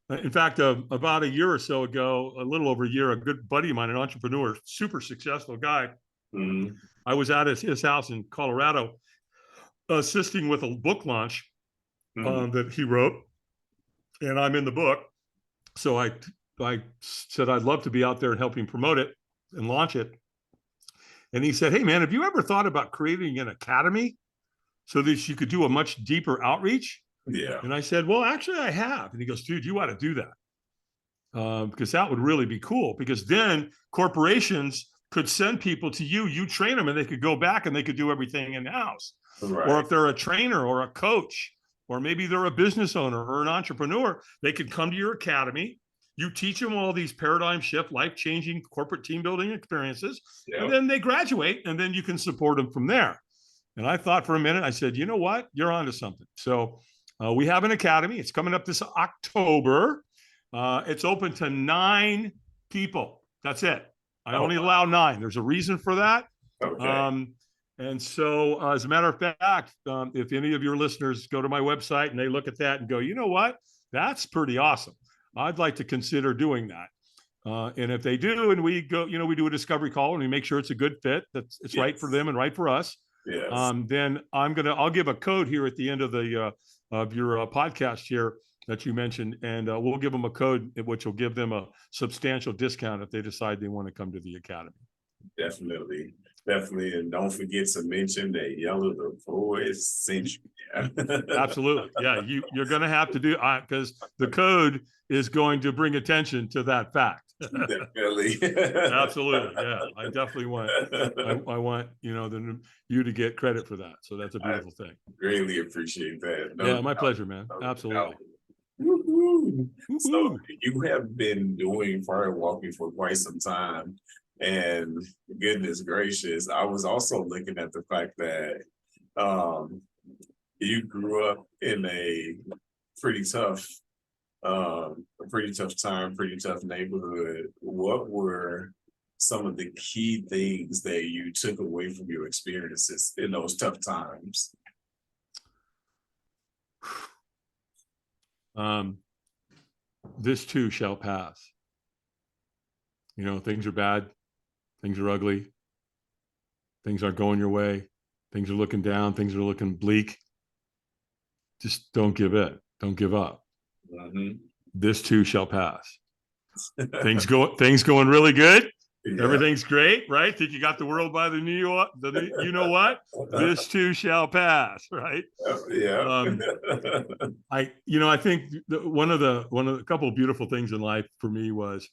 In fact, about a year or so ago, a little over a year, a good buddy of mine, an entrepreneur, super successful guy, mm-hmm. I was at his house in Colorado assisting with a book launch that he wrote, and I'm in the book. So I said I'd love to be out there and help him promote it and launch it. And he said, hey, man, have you ever thought about creating an academy so that you could do a much deeper outreach? Yeah. And I said, well, actually, I have. And he goes, dude, you ought to do that. because that would really be cool, because then corporations could send people to you, you train them, and they could go back and they could do everything in-house. Right. Or if they're a trainer or a coach, or maybe they're a business owner or an entrepreneur, they could come to your academy. You teach them all these paradigm shift, life-changing corporate team building experiences, and then they graduate, and then you can support them from there. And I thought for a minute, I said, you know what? You're onto something. So we have an academy. It's coming up this October. It's open to 9 people. That's it. I only allow 9. There's a reason for that. Okay. And so, as a matter of fact, if any of your listeners go to my website and they look at that and go, you know what? That's pretty awesome. I'd like to consider doing that. And if they do, and we go, we do a discovery call and we make sure it's a good fit, that's it's right for them and right for us. Yes. Then I'll give a code here at the end of the of your podcast here that you mentioned, and we'll give them a code which will give them a substantial discount if they decide they want to come to the academy. Definitely. And don't forget to mention that Yehloe the Poet sent you. Absolutely. Yeah, you're going to have to do, because the code is going to bring attention to that fact. Definitely. Absolutely. Yeah, I definitely want you to get credit for that. So that's a beautiful thing. Greatly appreciate that. Yeah, my pleasure, man. Absolutely. Woo-hoo. So you have been doing fire walking for quite some time, and goodness gracious, I was also looking at the fact that you grew up in a pretty tough time, pretty tough neighborhood. What were some of the key things that you took away from your experiences in those tough times? This too shall pass. Things are bad, things are ugly, things aren't going your way, things are looking down, things are looking bleak. Just don't give up. Mm-hmm. This too shall pass. Things going really good. Yeah. Everything's great, right? Think you got the world by the you know what? This too shall pass, right? Yeah. I think one of the couple of beautiful things in life for me was,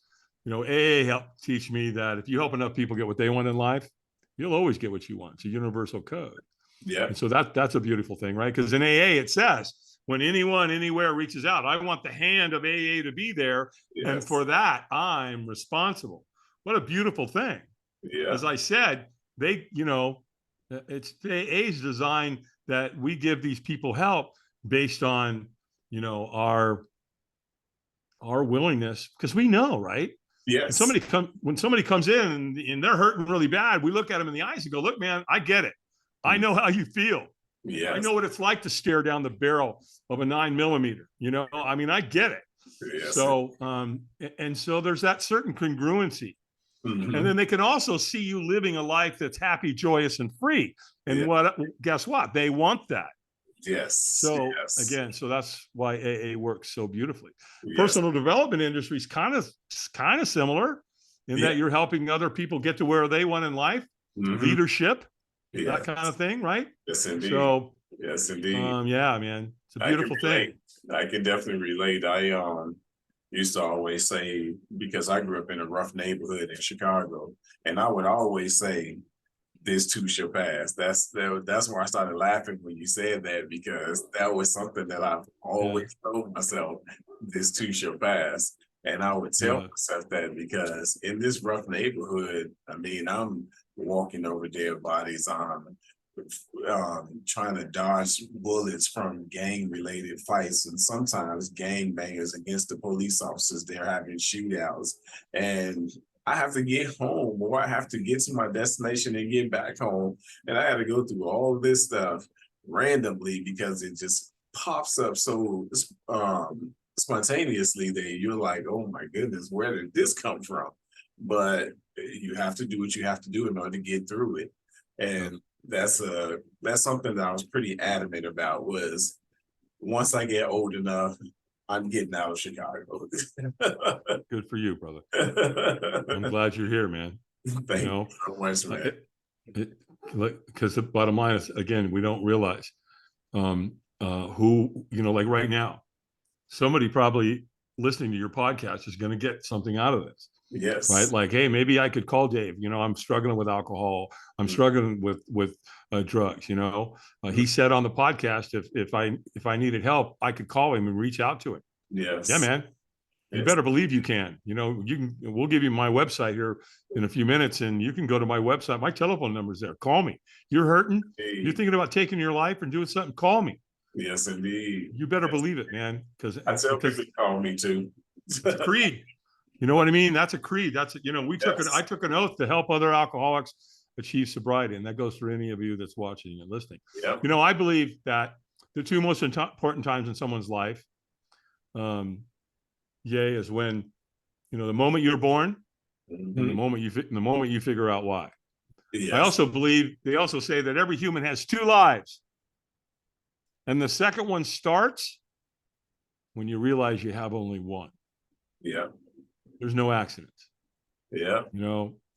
AA helped teach me that if you help enough people get what they want in life, you'll always get what you want. It's a universal code. Yeah. And so that's a beautiful thing, right? Because in AA it says, when anyone anywhere reaches out, I want the hand of AA to be there, yes. And for that I'm responsible. What a beautiful thing. Yeah. As I said, it's AA's design that we give these people help based on, our willingness, because we know, right? Yes. When somebody comes in and they're hurting really bad, we look at them in the eyes and go, look, man, I get it. I know how you feel. Yes. I know what it's like to stare down the barrel of a 9mm. I get it. Yes. So, and so there's that certain congruency. Mm-hmm. And then they can also see you living a life that's happy, joyous, and free. And guess what? They want that. Yes. So again, so that's why AA works so beautifully. Yes. Personal development industry is kind of similar in that you're helping other people get to where they want in life, leadership, that kind of thing, right? Yes, indeed. So yes, indeed. Yeah, man, it's a beautiful thing. I can definitely relate. I used to always say, because I grew up in a rough neighborhood in Chicago, and I would always say, this too shall pass. That's where I started laughing when you said that, because that was something that I've always told myself, this too shall pass. And I would tell myself that because in this rough neighborhood, I'm walking over dead bodies, trying to dodge bullets from gang-related fights, and sometimes gang bangers against the police officers. They're having shootouts, and I have to get home, or I have to get to my destination and get back home, and I had to go through all this stuff randomly because it just pops up so spontaneously that you're like, oh my goodness, where did this come from? But you have to do what you have to do in order to get through it. And that's something that I was pretty adamant about, was once I get old enough, I'm getting out of Chicago. Good for you, brother. I'm glad you're here, man. Thank you so much, man. Because the bottom line is, again, we don't realize who, like right now, somebody probably listening to your podcast is going to get something out of this. Yes. Right. Like, hey, maybe I could call Dave. I'm struggling with alcohol. I'm struggling with drugs. He said on the podcast, if I needed help, I could call him and reach out to him. Yes. Yeah, man. You better believe you can. We'll give you my website here in a few minutes, and you can go to my website. My telephone number's there. Call me. You're hurting. Hey. You're thinking about taking your life and doing something. Call me. Yes, indeed. You better believe it, man. Because I tell people to call me too. It's a creed. You know what I mean? That's a creed. That's I took an oath to help other alcoholics achieve sobriety, and that goes for any of you that's watching and listening. Yep. I believe that the two most important times in someone's life, is when, the moment you're born, and the moment you figure out why. Yes. I also believe they also say that every human has two lives, and the second one starts when you realize you have only one. Yeah. There's no accidents. Yeah.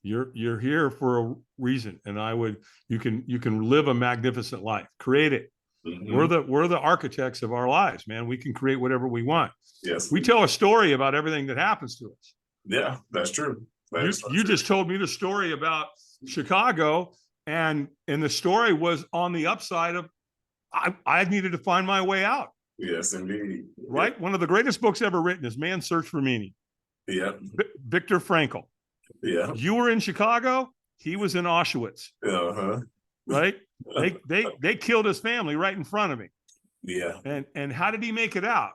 You're here for a reason, and you can live a magnificent life. Create it. Mm-hmm. We're the architects of our lives, man. We can create whatever we want. Yes. We tell a story about everything that happens to us. Yeah, that's true. You just told me the story about Chicago, and the story was on the upside of I needed to find my way out. Yes, indeed. Right? Yeah. One of the greatest books ever written is Man's Search for Meaning. Yeah. Viktor Frankl. Yeah. You were in Chicago. He was in Auschwitz. Uh-huh. Right? They killed his family right in front of me. Yeah. And how did he make it out?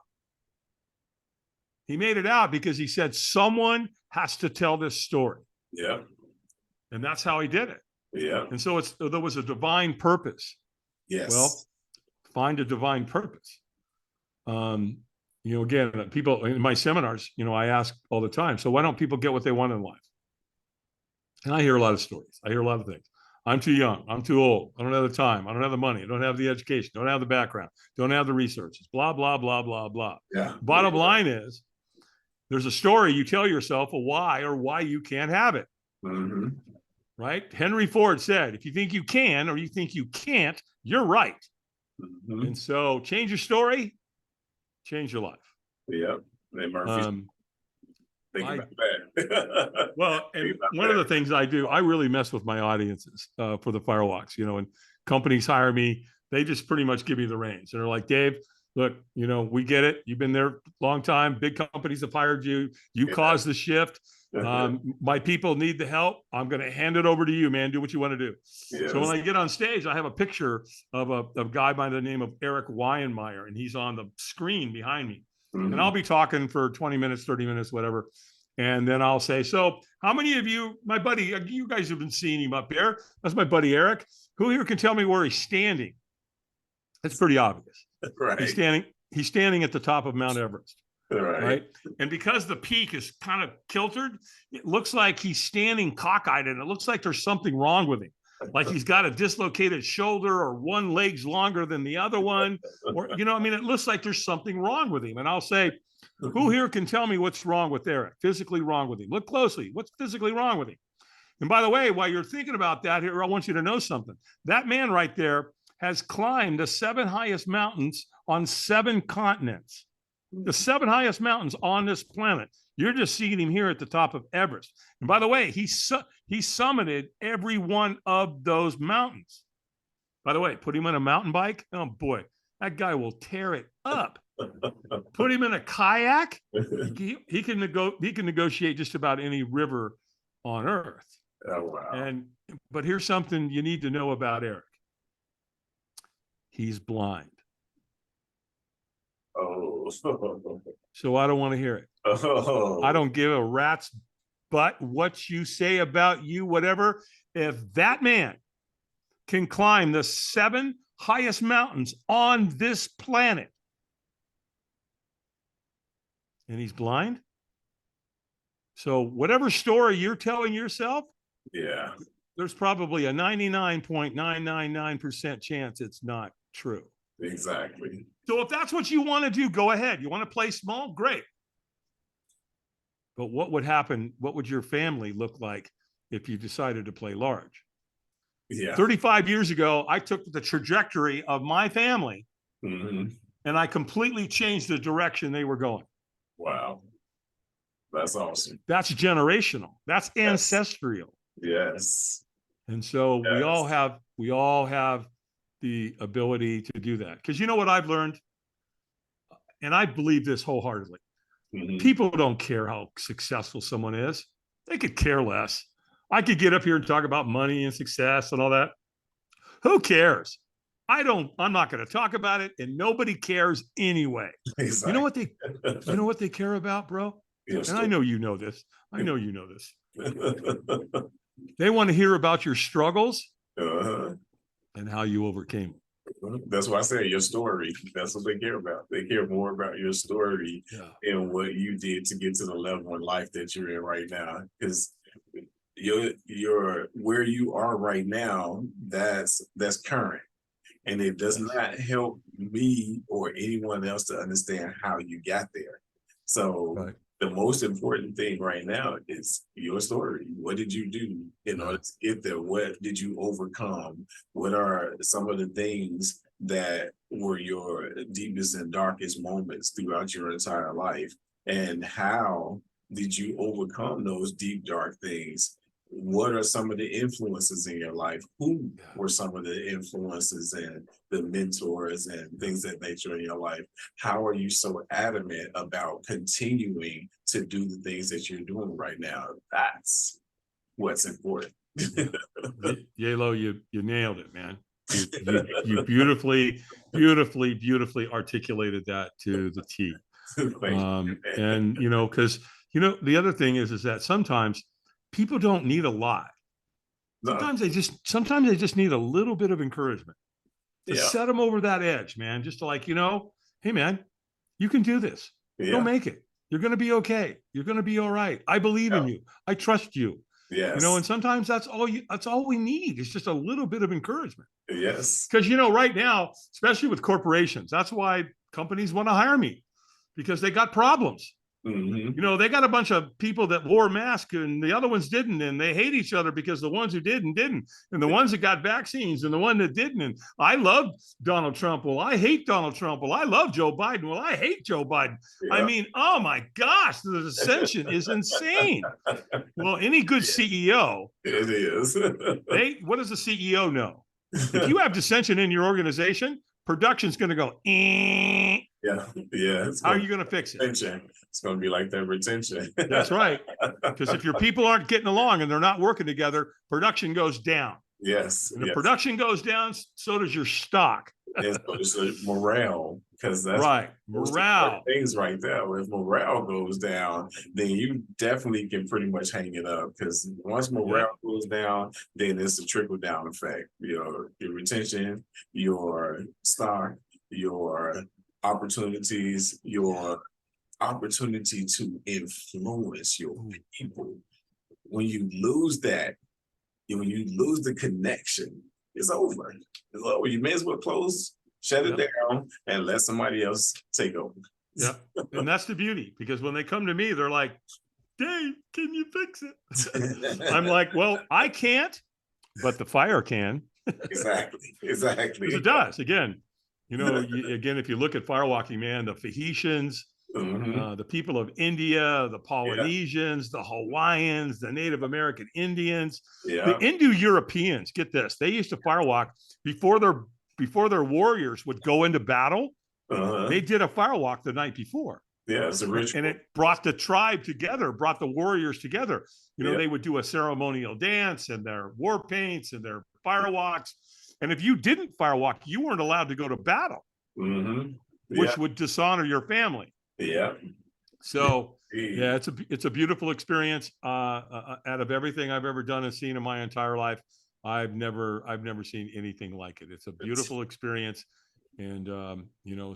He made it out because he said, someone has to tell this story. Yeah. And that's how he did it. Yeah. And so there was a divine purpose. Yes. Well, find a divine purpose. Again, people in my seminars, I ask all the time, so why don't people get what they want in life? And I hear a lot of stories. I hear a lot of things. I'm too young. I'm too old. I don't have the time. I don't have the money. I don't have the education. Don't have the background. Don't have the resources. Blah, blah, blah, blah, blah. Yeah. Bottom line is, there's a story you tell yourself of why you can't have it. Mm-hmm. Right? Henry Ford said, if you think you can or you think you can't, you're right. Mm-hmm. And so change your story, change your life. Yeah. Think about that. Well, and one of the things I do, I really mess with my audiences for the firewalks, and companies hire me. They just pretty much give me the reins. And they're like, Dave, look, we get it. You've been there a long time. Big companies have hired you. You caused the shift. My people need the help. I'm going to hand it over to you, man. Do what you want to do. Yes. So when I get on stage, I have a picture of a guy by the name of Eric Weinmeier, and he's on the screen behind me. Mm-hmm. And I'll be talking for 20 minutes, 30 minutes, whatever. And then I'll say, so how many of you, my buddy, you guys have been seeing him up here. That's my buddy, Eric. Who here can tell me where he's standing? It's pretty obvious. Right. He's standing at the top of Mount Everest. Right. And because the peak is kind of kiltered, it looks like he's standing cockeyed, and it looks like there's something wrong with him. Like he's got a dislocated shoulder, or one leg's longer than the other one, or, it looks like there's something wrong with him. And I'll say, who here can tell me what's wrong with Eric? Physically wrong with him? Look closely. What's physically wrong with him? And by the way, while you're thinking about that here, I want you to know something. That man right there has climbed the 7 highest mountains on 7 continents. The 7 highest mountains on this planet. You're just seeing him here at the top of Everest. And by the way, he summited every one of those mountains. By the way, put him on a mountain bike. Oh boy, that guy will tear it up. Put him in a kayak. He can negotiate just about any river on earth. Oh wow! But here's something you need to know about Eric. He's blind. Oh. So I don't want to hear it. Oh. I don't give a rat's butt what you say about you, whatever. If that man can climb the 7 highest mountains on this planet, and he's blind, so whatever story you're telling yourself, yeah, there's probably a 99.999% chance it's not true. Exactly. So if that's what you want to do, go ahead. You want to play small? Great. But what would happen? What would your family look like if you decided to play large? Yeah. 35 years ago, I took the trajectory of my family, mm-hmm. and I completely changed the direction they were going. Wow. That's awesome. That's generational. That's Yes. ancestral. Yes. And so we all Yes. have the ability to do that. Because you know what I've learned, and I believe this wholeheartedly. Mhm. People don't care how successful someone is. They could care less. I could get up here and talk about money and success and all that. Who cares? I'm not going to talk about it, and nobody cares anyway. Exactly. You know what they care about, bro? Yes, And I know you know this. I know you know this. They want to hear about your struggles and how you overcame them. That's why I say your story. That's what they care about. They care more about your story and what you did to get to the level in life that you're in right now. Because your where you are right now, that's current. And it does not help me or anyone else to understand how you got there. So the most important thing right now is your story. What did you do in order to get there? What did you overcome? What are some of the things that were your deepest and darkest moments throughout your entire life? And how did you overcome those deep, dark things? What are some of the influences in your life? Who were some of the influences and the mentors and things that nature in your life? How are you so adamant about continuing to do the things that you're doing right now? That's what's important. Yehloe, you nailed it, man. You beautifully articulated that to the T. And because the other thing is that sometimes people don't need a lot. Sometimes they just need a little bit of encouragement to set them over that edge, man. Just to hey man, you can do this. You'll make it. You're going to be okay. You're going to be all right. I believe in you. I trust you. Yes. And sometimes that's all we need is just a little bit of encouragement. Yes. Because right now, especially with corporations, that's why companies want to hire me, because they got problems. Mm-hmm. They got a bunch of people that wore masks and the other ones didn't, and they hate each other because the ones who didn't, and the ones that got vaccines and the one that didn't. And I love Donald Trump. Well, I hate Donald Trump. Well, I love Joe Biden. Well, I hate Joe Biden. Yeah. I mean, oh my gosh, the dissension is insane. Well, any good CEO, it is. What does the CEO know? If you have dissension in your organization, production's going to go. Yeah. How are you going to fix it? It's going to be like that retention. That's right. Because if your people aren't getting along and they're not working together, production goes down. Yes. And if production goes down, so does your stock. And so it's morale, because that's right. Morale things right there. If morale goes down, then you definitely can pretty much hang it up. Because once morale goes down, then it's a trickle down effect. Your retention, your stock, your opportunities, your opportunity to influence your people. When you lose that, when you lose the connection, it's over. It's over. You may as well shut it down, and let somebody else take over. Yeah, and that's the beauty, because when they come to me, they're like, Dave, can you fix it? I'm like, well, I can't, but the fire can. Exactly. Because it does. Again, if you look at firewalking, man, the Tahitians, the people of India, the Polynesians, the Hawaiians, the Native American Indians, the Indo-Europeans, get this, they used to firewalk before their warriors would go into battle. They did a firewalk the night before. Yeah, it's a ritual. And it brought the tribe together, brought the warriors together. They would do a ceremonial dance and their war paints and their firewalks. And if you didn't firewalk, you weren't allowed to go to battle, which would dishonor your family. Yeah. So it's a beautiful experience. Out of everything I've ever done and seen in my entire life, I've never seen anything like it. It's a beautiful experience. And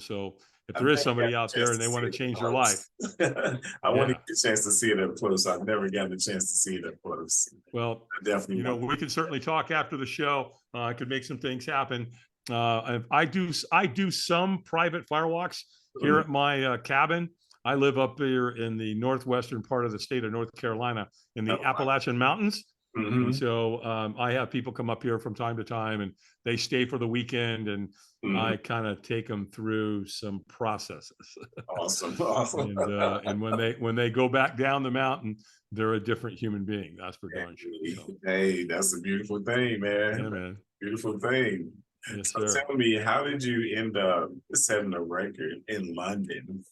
so if there is somebody out there and they want to change their life, I want to get a chance to see it up close. I've never gotten a chance to see it up close. Well, definitely. We can certainly talk after the show. I could make some things happen. I do some private firewalks here at my cabin. I live up here in the northwestern part of the state of North Carolina in the Appalachian Mountains. Mm-hmm. And so I have people come up here from time to time, and they stay for the weekend, and I kind of take them through some processes. Awesome. Awesome. And when they go back down the mountain, they're a different human being. That's for darn sure. So, hey, that's a beautiful thing, man. yeah, man. Beautiful thing. Yes, So sir. tell me, how did you end up setting a record in London?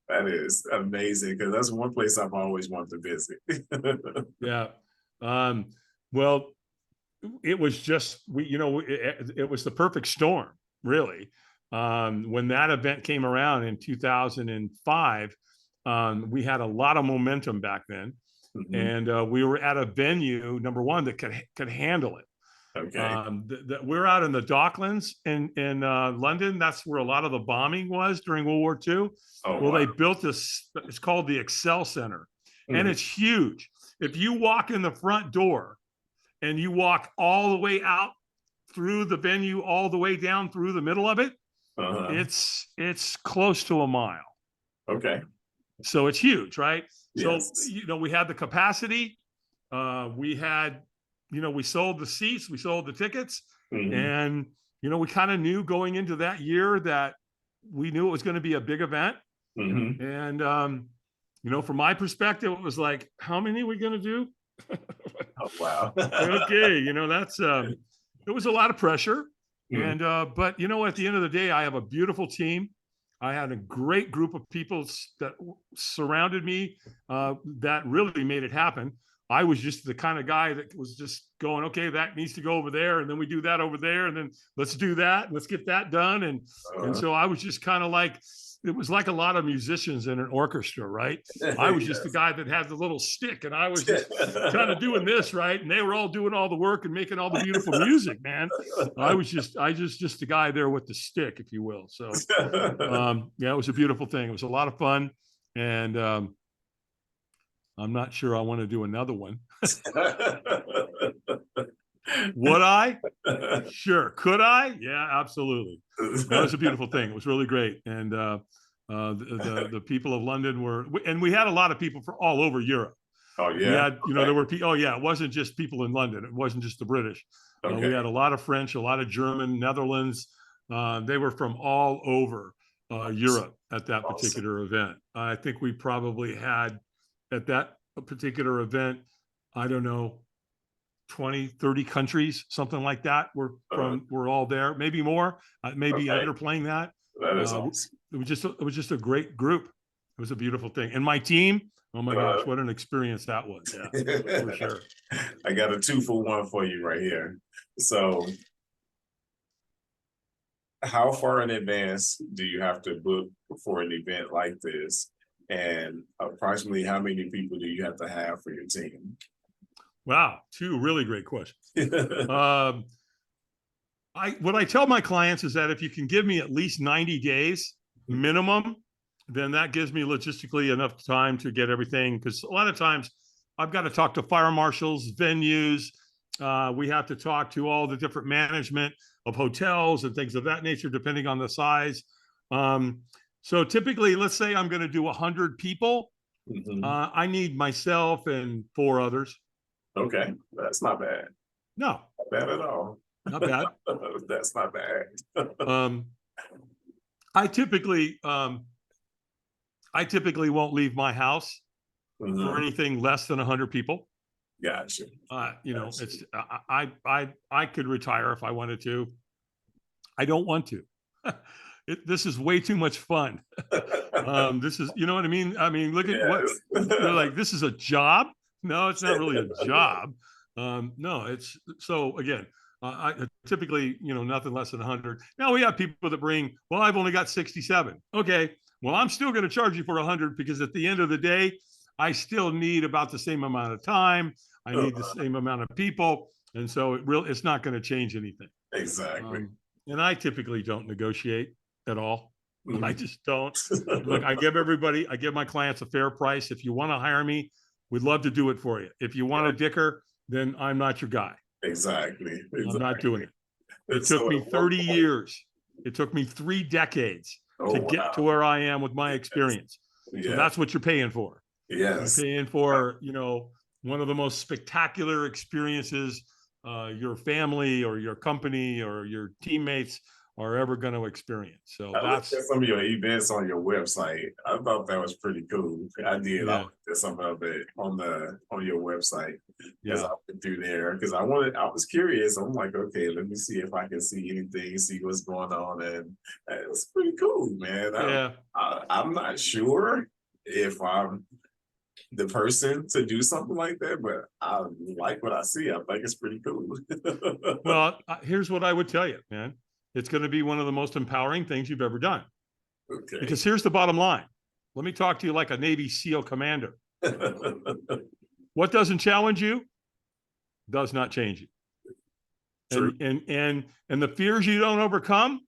That is amazing, because that's one place I've always wanted to visit. Yeah. Well, it was just it was the perfect storm, really. When that event came around in 2005, we had a lot of momentum back then, and we were at a venue, number one, that could handle it. Okay. We're out in the Docklands in London. That's where a lot of the bombing was during World War II. Oh, well, wow. They built this. It's called the Excel Center, and it's huge. If you walk in the front door and you walk all the way out through the venue, all the way down through the middle of it, it's close to a mile. Okay. So it's huge, right? Yes. So, we had the capacity. We had, we sold the seats, we sold the tickets, and, we kind of knew going into that year that we knew it was going to be a big event. And, from my perspective, it was like, how many are we going to do? Oh, wow. Okay. That's, it was a lot of pressure. And, but, at the end of the day, I have a beautiful team. I had a great group of people that surrounded me that really made it happen. I was just the kind of guy that was just going, okay, that needs to go over there. And then we do that over there. And then let's do that. Let's get that done. And so I was just kind of like, it was like a lot of musicians in an orchestra, right? I was just the guy that had the little stick, and I was just kind of doing this, right? And they were all doing all the work and making all the beautiful music, man. I was just the guy there with the stick, if you will. So, yeah, it was a beautiful thing. It was a lot of fun. And I'm not sure I want to do another one. Would I? Sure. Could I? Yeah, absolutely. That was a beautiful thing. It was really great. And the people of London and we had a lot of people from all over Europe. Oh, yeah. We had, there were people. Oh, yeah. It wasn't just people in London. It wasn't just the British. We had a lot of French, a lot of German, Netherlands. They were from all over Europe at that particular event. I think we probably had at that particular event, I don't know, 20, 30 countries, something like that. We're all there, maybe more, maybe underplaying that. That is awesome. It was just a great group. It was a beautiful thing. And my team, oh my gosh, what an experience that was. Yeah, for sure. I got a 2-for-1 for you right here. So how far in advance do you have to book for an event like this? And approximately how many people do you have to have for your team? Wow, two really great questions. What I tell my clients is that if you can give me at least 90 days minimum, then that gives me logistically enough time to get everything. Because a lot of times I've got to talk to fire marshals, venues. We have to talk to all the different management of hotels and things of that nature, depending on the size. So typically, let's say I'm going to do 100 people. I need myself and 4 others. Okay, that's not bad. No, not bad at all. Not bad. That's not bad. I typically won't leave my house for anything less than 100 people. Gotcha. Gotcha. It's I could retire if I wanted to. I don't want to. This is way too much fun. This is, you know what I mean? I mean, look at what they're like. This is a job. No, it's not really a job. No, it's so again, I typically, nothing less than 100. Now we have people that bring, well, I've only got 67. Okay. Well, I'm still going to charge you for 100 because at the end of the day, I still need about the same amount of time. I need the same amount of people. And so it's not going to change anything. Exactly. And I typically don't negotiate at all. I just don't. Look, I give my clients a fair price. If you want to hire me, we'd love to do it for you. If you want a dicker, then I'm not your guy. Exactly. I'm not doing it. It took me 30 years. It took me 3 decades to get to where I am with my experience. So that's what you're paying for. Yes. You're paying for, one of the most spectacular experiences your family or your company or your teammates are ever going to experience. So I looked that's at some of your events on your website. I thought that was pretty cool. I did. I yeah, looked at some of it on your website as yeah. I went through there because I was curious. I'm like, okay, let me see if I can see anything, see what's going on, and it's pretty cool, man. Yeah. I'm not sure if I'm the person to do something like that, but I like what I see. I think it's pretty cool. Well, here's what I would tell you, man. It's going to be one of the most empowering things you've ever done. Okay. Because here's the bottom line. Let me talk to you like a Navy SEAL commander. What doesn't challenge you does not change you. True. And the fears you don't overcome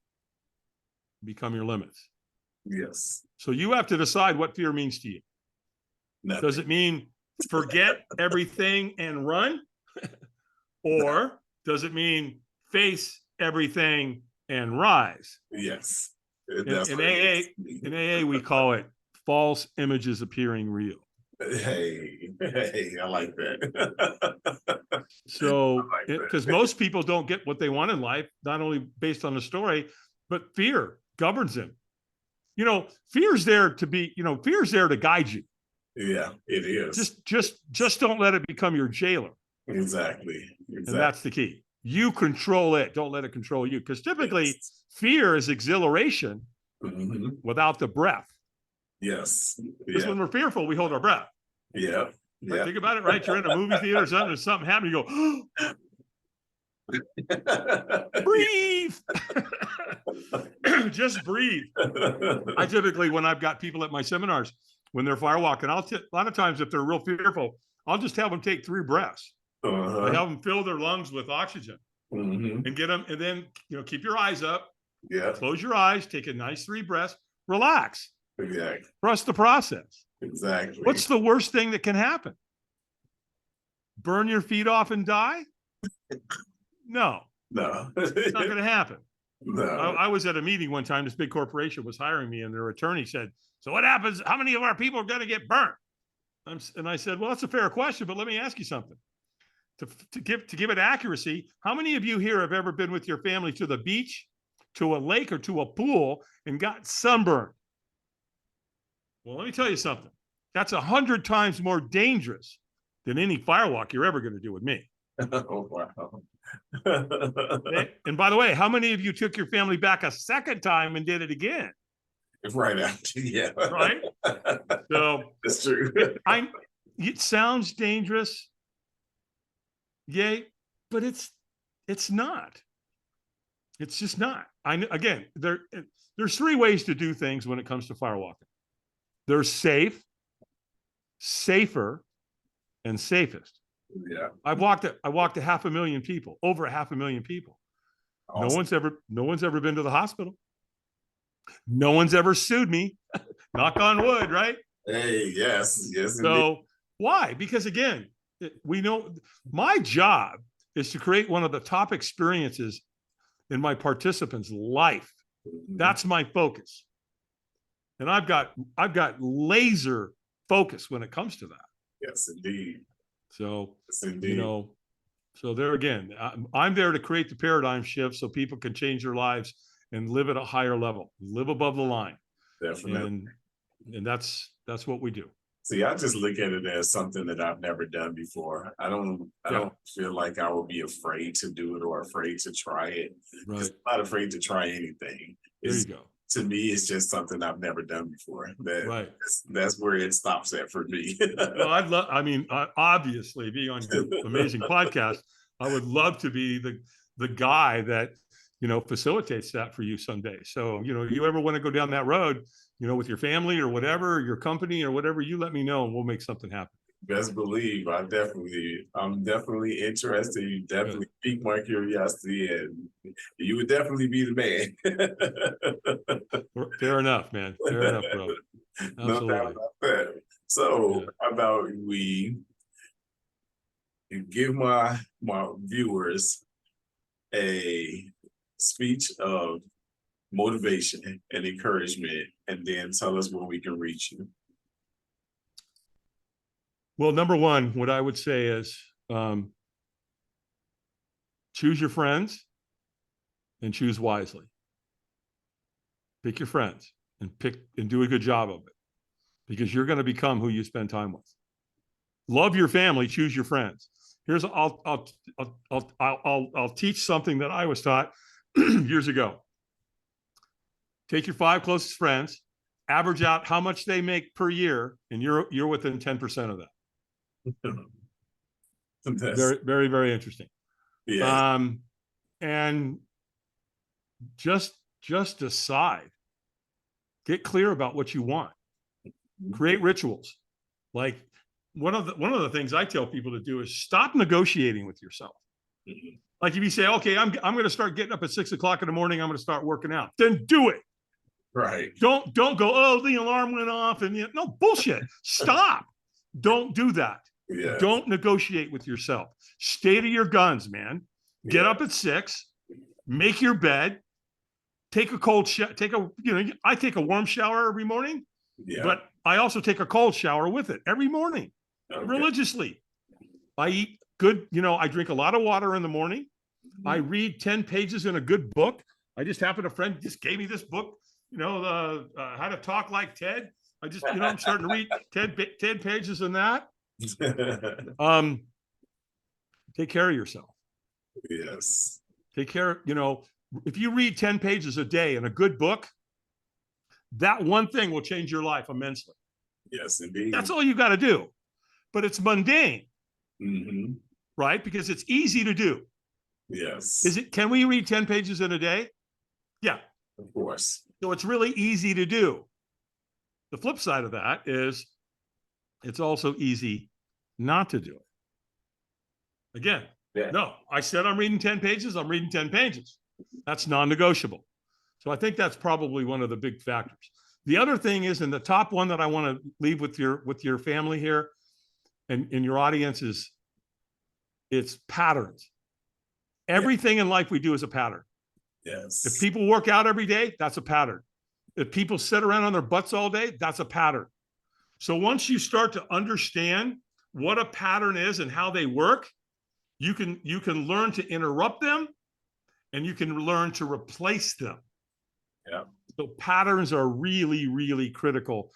become your limits. Yes. So you have to decide what fear means to you. Nothing. Does it mean forget everything and run? Or does it mean face everything and rise? Yes. In AA, we call it false images appearing real. Hey, I like that. So, because most people don't get what they want in life, not only based on the story, but fear governs them. You know, fear's there to be, fear's there to guide you. Yeah, it is. Just don't let it become your jailer. Exactly. And that's the key. You control it. Don't let it control you. Because typically fear is exhilaration without the breath. Yes. Because when we're fearful, we hold our breath. Yeah. Right? Think about it, right? You're in a movie theater or something, and something happens, you go, breathe. Just breathe. I typically, when I've got people at my seminars, when they're firewalking, a lot of times if they're real fearful, I'll just have them take 3 breaths. I have them fill their lungs with oxygen and get them, and then, keep your eyes up. Yeah. Close your eyes, take a nice 3 breaths, relax. Exactly. Trust the process. Exactly. What's the worst thing that can happen? Burn your feet off and die? No. It's not going to happen. No. I was at a meeting one time. This big corporation was hiring me, and their attorney said, "So what happens? How many of our people are going to get burnt?" And I said, "Well, that's a fair question, but let me ask you something. To give it accuracy, how many of you here have ever been with your family to the beach, to a lake, or to a pool and got sunburned?" Well, let me tell you something. That's 100 times more dangerous than any firewalk you're ever going to do with me. Oh, wow. And by the way, how many of you took your family back a second time and did it again? Right after, yeah. Right? So that's true. It sounds dangerous. Yay, but it's not. It's just not. Again, there's 3 ways to do things when it comes to firewalking. There's safe, safer, and safest. Yeah. I walked 500,000 people, over 500,000 people. Awesome. No one's ever been to the hospital. No one's ever sued me. Knock on wood, right? Hey, yes. So Indeed. why? Because again, we know my job is to create one of the top experiences in my participants' life. That's my focus. And I've got laser focus when it comes to that. Yes, indeed. So, yes, indeed. So there again, I'm there to create the paradigm shift so people can change their lives and live at a higher level, live above the line. Definitely. And that's what we do. See, I just look at it as something that I've never done before. I don't feel like I would be afraid to do it or afraid to try it. Right. I'm not afraid to try anything. There you go. To me, it's just something I've never done before. That's where it stops at for me. Well, obviously being on your amazing podcast, I would love to be the guy that, facilitates that for you someday. So, you ever want to go down that road, with your family or whatever, your company or whatever, you let me know and we'll make something happen. Best believe I'm definitely interested. You definitely piqued my curiosity, and you would definitely be the man. Fair enough, man. Fair enough, bro. Absolutely. No doubt about that. So, how about we give my viewers a speech of motivation and encouragement, and then tell us where we can reach you. Well, number one, what I would say is choose your friends and choose wisely. Pick your friends and do a good job of it, because you're going to become who you spend time with. Love your family, choose your friends. Here's I'll teach something that I was taught years ago. Take your 5 closest friends, average out how much they make per year, and you're within 10% of that. Very, very, very interesting. Yeah. And just decide. Get clear about what you want. Create rituals. Like one of the things I tell people to do is stop negotiating with yourself. Like if you say, okay, I'm going to start getting up at 6 o'clock in the morning, I'm going to start working out, then do it. Right. Don't go, oh, the alarm went off, and no bullshit. Stop. Don't do that. Yeah. Don't negotiate with yourself. Stay to your guns, man. Get up at 6, make your bed, take a cold shower. I take a warm shower every morning, but I also take a cold shower with it every morning, religiously. I eat good, I drink a lot of water in the morning. I read 10 pages in a good book. I just happened, a friend just gave me this book, How to Talk Like Ted. I just, I'm starting to read 10 pages in that. Take care of yourself. Yes. Take care, if you read 10 pages a day in a good book, that one thing will change your life immensely. Yes, indeed. That's all you got to do. But it's mundane, right? Because it's easy to do. Yes. Can we read 10 pages in a day? Yeah. Of course. So it's really easy to do. The flip side of that is it's also easy not to do it. Again, no, I said I'm reading 10 pages. I'm reading 10 pages. That's non-negotiable. So I think that's probably one of the big factors. The other thing is, and the top one that I want to leave with your family here and in your audience is, it's patterns. Everything in life we do is a pattern. Yes. If people work out every day, that's a pattern. If people sit around on their butts all day, that's a pattern. So once you start to understand what a pattern is and how they work, you can learn to interrupt them, and you can learn to replace them. Yeah. So patterns are really, really critical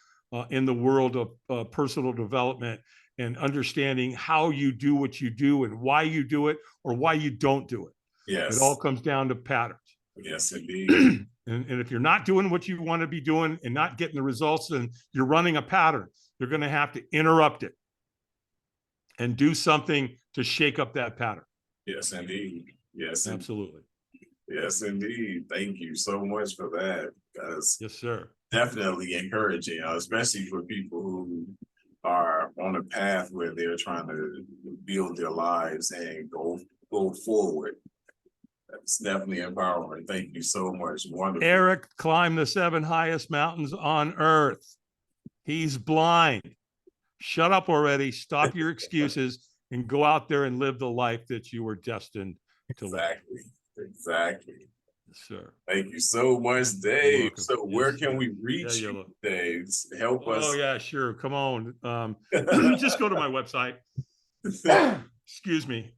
in the world of personal development and understanding how you do what you do and why you do it or why you don't do it. Yes. It all comes down to patterns. Yes, indeed. And if you're not doing what you want to be doing and not getting the results, and you're running a pattern, you're going to have to interrupt it and do something to shake up that pattern. Yes, indeed. Yes, absolutely. Yes, indeed. Thank you so much for that. Because yes, sir. Definitely encouraging, especially for people who are on a path where they're trying to build their lives and go forward. That's definitely empowering. Thank you so much. Wonderful. Eric climbed the 7 highest mountains on earth. He's blind. Shut up already. Stop your excuses and go out there and live the life that you were destined to live. Exactly. Yes, sir. Thank you so much, Dave. So where can we reach you, Dave? Help us. Oh, yeah, sure. Come on. Just go to my website. Excuse me.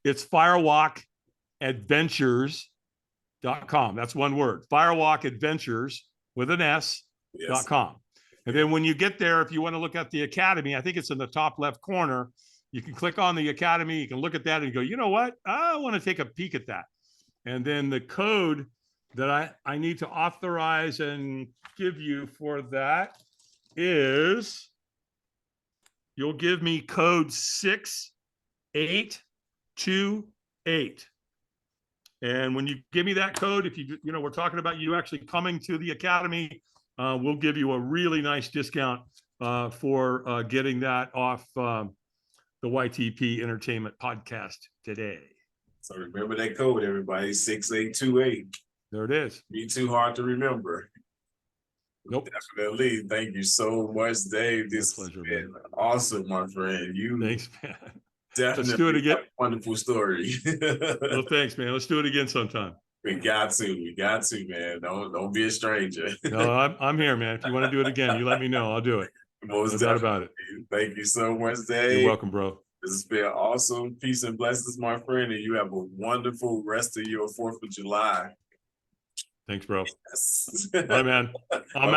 It's firewalkadventures.com. That's one word. Firewalkadventures with an S.com. And then when you get there, if you want to look at the academy, I think it's in the top left corner. You can click on the academy. You can look at that and go, you know what? I want to take a peek at that. And then the code that I need to authorize and give you for that is, you'll give me code 6828. And when you give me that code, if we're talking about you actually coming to the academy, we'll give you a really nice discount for getting that off the YTP Entertainment podcast today. So remember that code, everybody, 6828. There it is. Be too hard to remember. Nope. Definitely. Thank you so much, Dave. This has been awesome, my friend. Thanks, man. Definitely. Let's do it again. Wonderful story. Well, thanks, man. Let's do it again sometime. We got to, man. Don't be a stranger. No, I'm here, man. If you want to do it again, you let me know. I'll do it. Most No doubt about it. definitely. Thank you so much, Dave. You're welcome, bro. This has been awesome. Peace and blessings, my friend, and you have a wonderful rest of your 4th of July. Thanks, bro. Yes. Bye, man. I'm